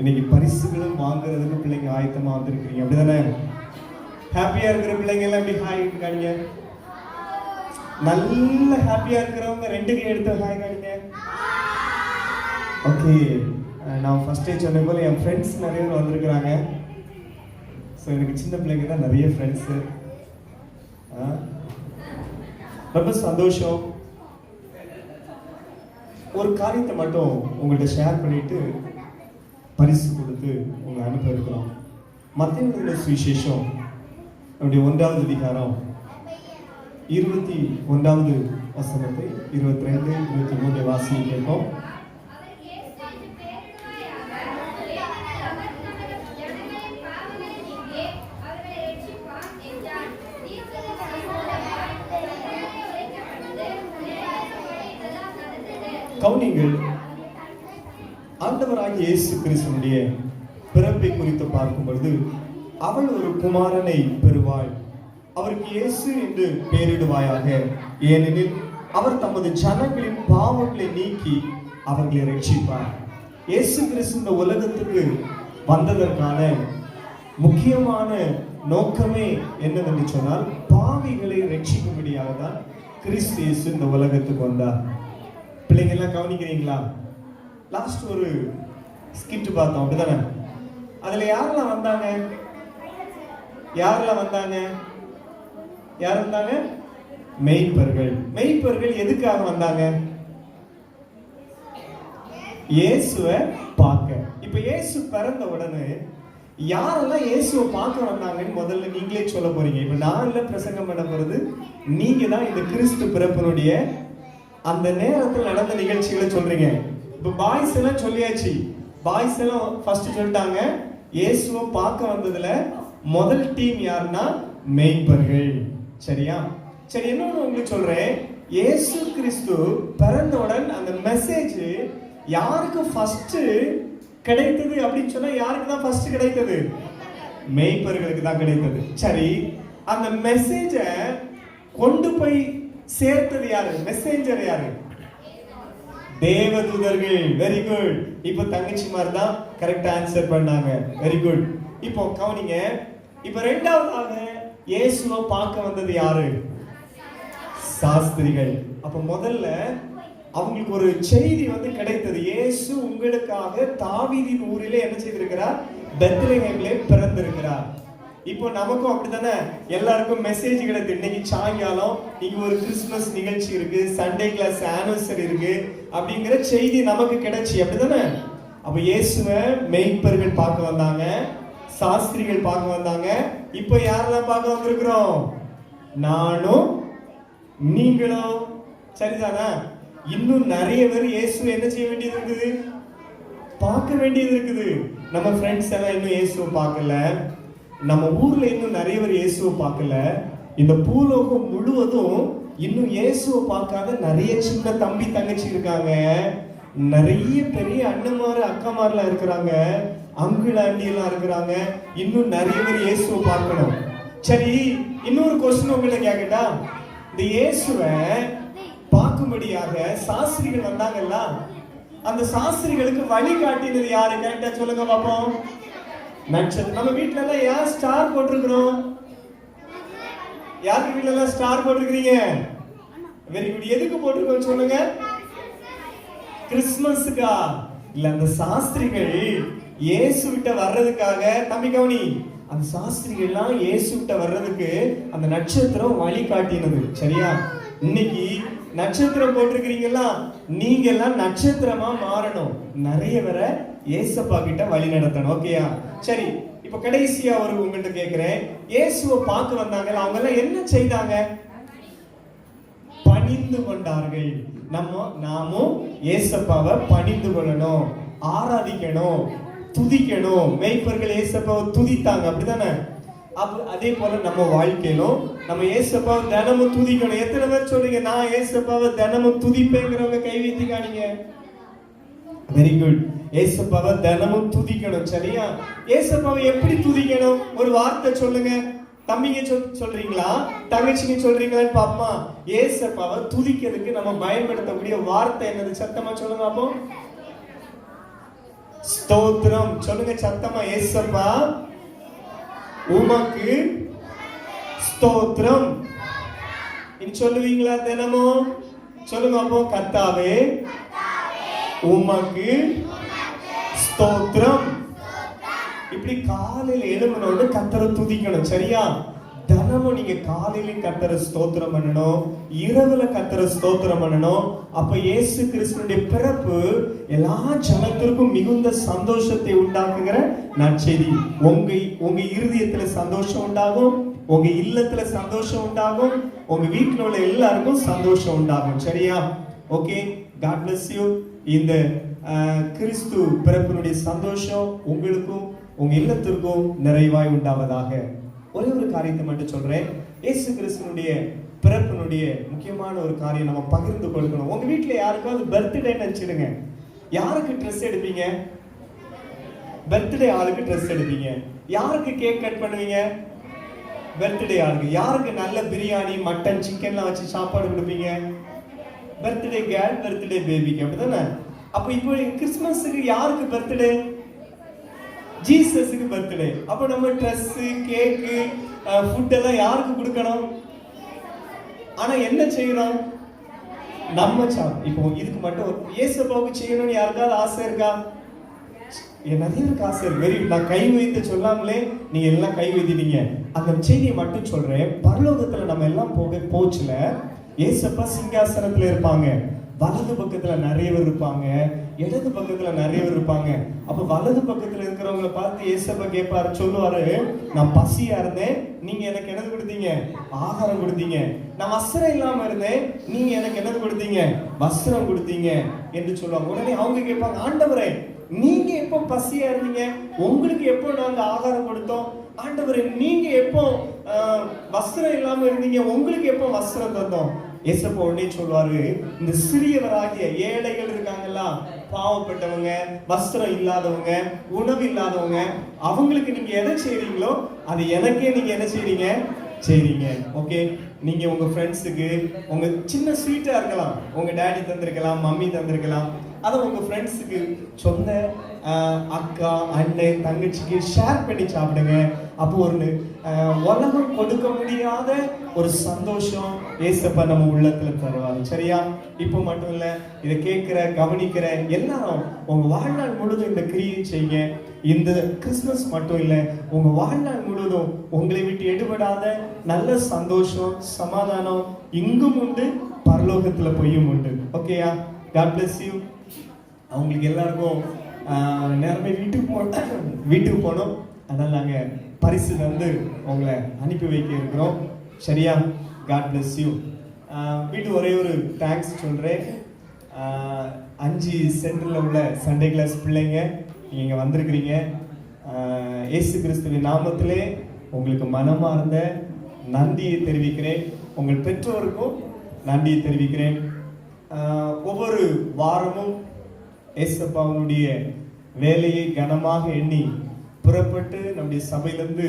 இன்னைக்கு பரிசுகளும் வாங்குறதுக்கு பிள்ளைங்க ஆயத்தமா வந்திருக்கிறீங்க. அப்படிதானே? ஹாப்பியா இருக்கிற பிள்ளைங்க எல்லாம் எப்படி ஹாய் காணிங்க? நல்ல ஹாப்பியா இருக்கிறவங்க 2 கை எடுத்து ஹாய் காணிங்க. ஓகே, நான் ஃபர்ஸ்டே சொன்ன போல என் ஃப்ரெண்ட்ஸ் நிறைய பேர் வந்திருக்கிறாங்க. ஸோ எனக்கு சின்ன பிள்ளைங்க தான் நிறைய ஃப்ரெண்ட்ஸு. ரொம்ப சந்தோஷம். ஒரு காரியத்தை மட்டும் உங்கள்கிட்ட ஷேர் பண்ணிட்டு பரிசு கொடுத்து உங்களை அனுப்ப இருக்கிறோம். மத்தேயு சுவிசேஷம் அப்படி 1வது அதிகாரம் 21வது வசனத்தை 22, 23 வாசி கேட்போம். கவுனிங்கள், ஆண்டவராகிய இயேசு கிறிஸ்துவினுடைய பிறப்பை குறித்து பார்க்கும் பொழுது, அவள் ஒரு குமாரனை பெறுவாள், அவருக்கு இயேசு என்று பெயரிடுவாயாக, ஏனெனில் அவர் தமது ஜனங்களின் பாவங்களை நீக்கி அவர்களை ரட்சிப்பார். இயேசு கிறிஸ்து இந்த உலகத்துக்கு வந்ததற்கான முக்கியமான நோக்கமே என்னவென்று சொன்னால், பாவிகளை ரட்சிக்கும்படியாக தான் கிறிஸ்து இயேசு இந்த உலகத்துக்கு வந்தார். பிள்ளைங்க எல்லாம் கவனிக்கிறீங்களா? லாஸ்ட் ஒரு ஸ்கிட் பார்த்தோம், அப்படிதானே? அதுல யாரெல்லாம் வந்தாங்க? யாரெல்லாம் வந்தாங்க? யார் வந்தாங்க? மெய்ப்பர்கள். மெய்ப்பர்கள் எதுக்காக வந்தாங்க? இயேசுவை பார்க்க. இப்ப இயேசு பிறந்த உடனே யாரெல்லாம் இயேசுவை பார்க்க வந்தாங்கன்னு முதல்ல நீங்களே சொல்ல போறீங்க. இப்ப நான் இல்ல பிரசங்கம் பண்ண போறது, நீங்க தான் இந்த கிறிஸ்து பிறப்பினுடைய அந்த நேரத்தில் நடந்த நிகழ்ச்சிகளை சொல்றீங்க. இப்ப பாய்ஸ் எல்லாம் சொல்லியாச்சு. பாய்ஸ் எல்லாம் ஃபர்ஸ்ட் சொல்லிட்டாங்க. இயேசுவை பார்க்க வந்ததுல முதல் டீம் யாருன்னா மெய்ப்பர்கள். சரியா? சரி, இன்னொன்னு உங்களுக்கு சொல்றேன். இயேசு கிறிஸ்து பிறந்தவுடன் அந்த மெசேஜ் யாருக்கு ஃபர்ஸ்ட் கிடைத்தது அப்படின்னு சொன்னா, யாருக்கு தான் ஃபர்ஸ்ட் கிடைத்தது? மெய்ப்பர்களுக்கு தான் கிடைத்தது. சரி, அந்த மெசேஜ கொண்டு போய் சேர்த்தது யாரு? மெசேஞ்சர் யாரு? தேவதூதர்கள். Very good. இப்போ தங்கச்சிமார் தான் கரெக்ட் ஆன்சர் பண்ணாங்க. Very good. இப்போ கவனிங்க. இப்போ இரண்டாவதாக இயேசுவை பார்க்க வந்தது யாரு? சாஸ்திரிகள். அப்ப முதல்ல அவங்களுக்கு ஒரு செய்தி கிடைத்தது. இயேசு உங்களுக்காக தாவீதின் ஊரிலே என்ன செய்திருக்கிறார்? பெத்லகேமிலே பிறந்திருக்கிறார். இப்போ நமக்கும் அப்படித்தானே, எல்லாருக்கும் மெசேஜ் கிடையாது. இன்னைக்கு சாயங்காலம் இங்க ஒரு கிறிஸ்துமஸ் நிகழ்ச்சி இருக்கு, சண்டே கிளாஸ் ஆனிவர்சரி இருக்கு அப்படிங்கிற செய்தி நமக்கு கிடைச்சி, அப்படித்தானே? அப்ப இயேசுவை மெய்ப்பர்கள் பார்க்க வந்தாங்க, சாஸ்திரிகள் பார்க்க வந்தாங்க. இப்போ யாரெல்லாம் பார்க்க வந்திருக்கிறோம்? நானும் நீங்களும். சரிதானா? இன்னும் நிறைய பேர் இயேசுவை என்ன செய்ய வேண்டியது இருக்குது? பார்க்க வேண்டியது இருக்குது. நம்ம ஃப்ரெண்ட்ஸ் எல்லாம் இன்னும் இயேசுவை பார்க்கல. நம்ம ஊர்ல இன்னும் நிறைய பேர் இயேசுவை பார்க்கல. இந்த பூலோகம் முழுவதும் இன்னும் இயேசுவை பார்க்காத நிறைய சின்ன தம்பி தங்கச்சி இருக்காங்க. நிறைய பெரிய அண்ணன்மாரு அக்காமாரெல்லாம் இருக்கிறாங்க, அங்கிள் ஆண்டி எல்லாம் இருக்கிறாங்க. இன்னும் நிறைய பேர் இயேசுவை பார்க்கணும். சரி, இன்னொரு கொஸ்டின் உங்களை கேட்கட்டா? இந்த இயேசுவை பார்க்கும்படியாக சாஸ்திரிகள் வந்தாங்கல்ல, அந்த சாஸ்திரிகளுக்கு வழி காட்டினது யாரு? கரெக்டா சொல்லுங்க பாப்போம். நட்சத்திரம். நம்ம வீட்டுல எல்லாம் யார் ஸ்டார் போட்டிருக்கிறோம்? யாருக்கு வீட்டுல எல்லாம் ஸ்டார் போட்டிருக்கிறீங்க? Very good. எதுக்கு போட்டிருக்கோம் சொல்லுங்க? கிறிஸ்துமஸுக்கா? இல்ல, அந்த சாஸ்திரிகள் இயேசு விட்ட வர்றதுக்காக. தம்பி கவனி, அந்த சாஸ்திரிகள்லாம் இயேசு விட்ட வர்றதுக்கு அந்த நட்சத்திரம் வழி காட்டினது. சரியா? இன்னைக்கு நட்சத்திரம் போட்டிருக்கிறீங்களா? நீங்க எல்லாம் நட்சத்திரமா மாறணும். நிறைய பேரை இயேசப்பா கிட்ட வழி நடத்தணும். ஓகேயா? சரி, இப்ப கடைசியா ஒரு உங்கள்கிட்ட கேட்கிறேன். இயேசுவை பார்க்க வந்தாங்க, அவங்க எல்லாம் என்ன செய்தாங்க? பணிந்து கொண்டார்கள். நாமும் இயேசப்பாவை பணிந்து கொள்ளணும். ஆராதிக்கணும், துதிக்கணும். மேய்ப்பர்கள் ஏசப்பாவை துதித்தாங்க, அப்படிதானே? அதே போல நம்ம வாழ்க்கையிலும் நம்ம ஏசப்பாவை தினமும் துதிக்கணும். எத்தனை பேர் சொல்றீங்க நான் ஏசப்பாவை தினமும் துதிப்பேங்கிறவங்க கை வைத்து காணிங்க. Very good. ஏசப்பாவை தினமும் துதிக்கணும், சரியா? ஏசப்பாவை எப்படி துதிக்கணும்? ஒரு வார்த்தை சொல்லுங்க. தம்பிங்க சொல்றீங்களா, தங்கச்சிங்க சொல்றீங்களான்னு பாப்பா. ஏசப்பாவை துதிக்கிறதுக்கு நம்ம பயன்படுத்தக்கூடிய வார்த்தை என்னது? சத்தமா சொல்லுங்க அப்போ. ஸ்தோத்திரம் சொல்லுங்க சத்தமா. ஏசப்பா உமக்கு ஸ்தோத்திரம். இனி சொல்லுவீங்களா தினமும்? சொல்லுங்க அப்போ. கர்த்தாவே உமக்கு ஸ்தோத்திரம். இப்படி காலையில எழும்புனோடு கர்த்தரை துதிக்கணும், சரியா? தினமும் நீங்க காலையில கர்த்தரை ஸ்தோத்திரம் பண்ணணும், இரவுல கர்த்தரை ஸ்தோத்திரம் பண்ணணும். அப்ப இயேசு கிறிஸ்துவினுடைய பிறப்பு எல்லா ஜனத்திற்கும் மிகுந்த சந்தோஷத்தை உண்டாக்குகிற நற்செய்தி. உங்க இருதயத்துல சந்தோஷம் உண்டாகும், உங்க இல்லத்துல சந்தோஷம் உண்டாகும், உங்க வீட்டுல உள்ள எல்லாருக்கும் சந்தோஷம் உண்டாகும், சரியா? Okay, God bless you. இந்த கிறிஸ்து பிறப்பினுடைய சந்தோஷம் உங்களுக்கும் உங்க இல்லத்திற்கும் நிறைவாய் உண்டாவதாக. ஒரே ஒரு காரியத்தை மட்டும் சொல்றேன். இயேசு கிறிஸ்துனுடைய பிறப்பினுடைய முக்கியமான ஒரு காரியம் நம்ம பகிர்ந்து கொடுக்கணும். உங்க வீட்டுல யாருக்காவது பர்த்டே நினைச்சிடுங்க. யாருக்கு ட்ரெஸ் எடுப்பீங்க? பர்த்டே ஆளுக்கு ட்ரெஸ் எடுப்பீங்க. யாருக்கு கேக் கட் பண்ணுவீங்க? பர்த்டே ஆளுக்கு. யாருக்கு நல்ல பிரியாணி, மட்டன், சிக்கன்லாம் வச்சு சாப்பாடு கொடுப்பீங்க? பர்த்டே கேர்ள், பர்த்டே பேபிக்கு, அப்படிதானே? அப்ப இப்போ கிறிஸ்துமஸுக்கு யாருக்கு பர்த்டே? ஜீசஸுக்கு பர்த்டே. அப்ப நம்ம ட்ரெஸ், கேக்கு, ஃபுட் எல்லாம் யாருக்கு கொடுக்கணும்? ஆனா என்ன செய்யறோம்? நம்ம இப்போ இதுக்கு மட்டும் இயேசுவுக்கு செய்யணும்னு யாருக்காவது ஆசை இருக்கா? நிறைய பேருக்கு ஆசை இருக்கு. வெரி, நான் கை வைத்து சொல்லாமலே நீங்க எல்லாம் கை வைத்திட்டீங்க. அந்த செய்தியை மட்டும் சொல்றேன். பரலோகத்துல நம்ம எல்லாம் போச்சுல இயேசப்பா சிங்காசனத்துல இருப்பாங்க. வலது பக்கத்துல நிறைய பேர் இருப்பாங்க, இடது பக்கத்துல நிறைய பேர் இருப்பாங்க. அப்ப வலது பக்கத்துல இருக்கிறவங்களை பார்த்து ஏசப்பா கேட்பாரு, சொல்லுவாரு, நான் பசியா இருந்தேன், நீங்க எனக்கு என்னது கொடுத்தீங்க? ஆகாரம் கொடுத்தீங்க. நான் வஸ்திரம் இல்லாம இருந்தேன், நீங்க எனக்கு என்னது கொடுத்தீங்க? வஸ்திரம் கொடுத்தீங்க என்று சொல்லுவாங்க. உடனே அவங்க கேட்பாங்க, ஆண்டவரே நீங்க எப்போ பசியா இருந்தீங்க? உங்களுக்கு எப்போ நாங்க ஆகாரம் கொடுத்தோம்? ஆண்டவரே நீங்க எப்போ வஸ்திரம் இல்லாம இருந்தீங்க? உங்களுக்கு எப்போ வஸ்திரம் தந்தோம்? ஏசப்பா உடனே சொல்வாரு, இந்த சிறியவராகிய ஏழைகள் இருக்காங்கல்ல, பாவப்பட்டவங்க, வஸ்திரம் இல்லாதவங்க, உணவு இல்லாதவங்க, அவங்களுக்கு நீங்க எதை செய்றீங்களோ அது எனக்கே நீங்க என்ன செய்றீங்க. ஓகே, நீங்க உங்க ஃப்ரெண்ட்ஸுக்கு உங்க சின்ன ஸ்வீட்டா இருக்கலாம், உங்க டேடி தந்திருக்கலாம், மம்மி தந்திருக்கலாம், அதை உங்க ஃப்ரெண்ட்ஸுக்கு சொந்த அக்கா, அண்ணன், தங்கச்சிக்கு ஷேர் பண்ணி சாப்பிடுங்க. அப்போ ஒரு உலகம் கொடுக்க முடியாத ஒரு சந்தோஷம் ஏசப்பா நம்ம உள்ளத்துல தருவாங்க, சரியா? இப்போ மட்டும் இல்ல, இதை கேட்கிற கவனிக்கிற எல்லாரும் உங்க வாழ்நாள் முழுதும் இந்த கிரியை செய்யுங்க. இந்த கிறிஸ்துமஸ் மட்டும் இல்ல, உங்க வாழ்நாள் முழுவதும் உங்களை விட்டு எடுபடாத நல்ல சந்தோஷம், சமாதானம் இங்கும் உண்டு, பரலோகத்துல பொய்யும் உண்டு. ஓகேயா? God bless you. அவங்களுக்கு எல்லாருக்கும் நேரமே வீட்டுக்கு போனோம். அதனால நாங்க பரிசு வந்து உங்களை அனுப்பி வைக்க இருக்கிறோம், சரியா? God bless you. வீட்டு ஒரே ஒரு தேங்க்ஸ் சொல்றேன். 5 சென்டர்ல உள்ள சண்டே கிளாஸ் பிள்ளைங்க நீங்க வந்திருக்கிறீங்க. இயேசு கிறிஸ்துவின் நாமத்திலே உங்களுக்கு மனமார்ந்த நன்றியை தெரிவிக்கிறேன். உங்கள் பெற்றோருக்கும் நன்றியை தெரிவிக்கிறேன். ஒவ்வொரு வாரமும் ஏசப்பாவுடைய வேலையை கனமாக எண்ணி புறப்பட்டு நம்முடைய சபையிலிருந்து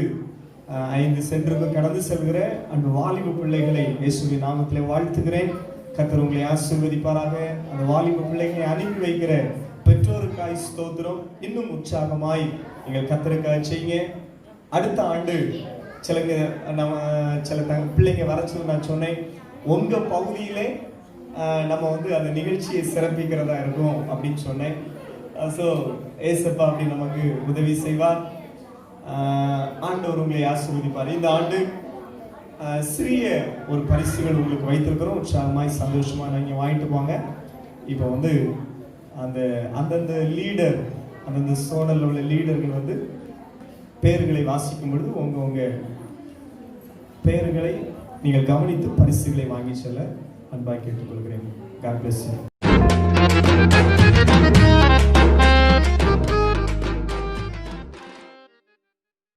5 சென்டருக்கு கடந்து செல்கிற அந்த வாலிப பிள்ளைகளை இயேசுவின் நாமத்திலே வாழ்த்துகிறேன். கர்த்தர் உங்களை ஆசீர்வதிப்பாராக. அந்த வாலிப பிள்ளைகளை அனுப்பி வைக்கிற பெற்றோருக்காய் ஸ்தோத்திரம். இன்னும் உற்சாகமாய் நீங்கள் கர்த்தருக்காக செய்யுங்க. அடுத்த ஆண்டு சில பிள்ளைங்க வர சொல்லி நான் சொன்னேன், உங்க பகுதியிலே நம்ம வந்து அந்த நிகழ்ச்சியை சிறப்பிக்கிறதா இருக்கும் அப்படின்னு சொன்னேன். ஸோ ஏசப்பா அப்படி நமக்கு உதவி செய்வார். ஆண்டவர் உங்களை ஆசீர்வதிப்பார். இந்த ஆண்டு சிறிய ஒரு பரிசுகள் உங்களுக்கு வைத்திருக்கிறோம். உற்சாகமாய் சந்தோஷமா நீங்கள் வாங்கிட்டு போங்க. இப்போ வந்து அந்தந்த லீடர், அந்தந்த சோனல் உள்ள லீடர்கள் வந்து பெயர்களை வாசிக்கும் பொழுது உங்க பெயர்களை நீங்கள் கவனித்து பரிசுகளை வாங்கி செல்ல அன்பாய் கேட்டுக்கொள்கிறேன். God bless you.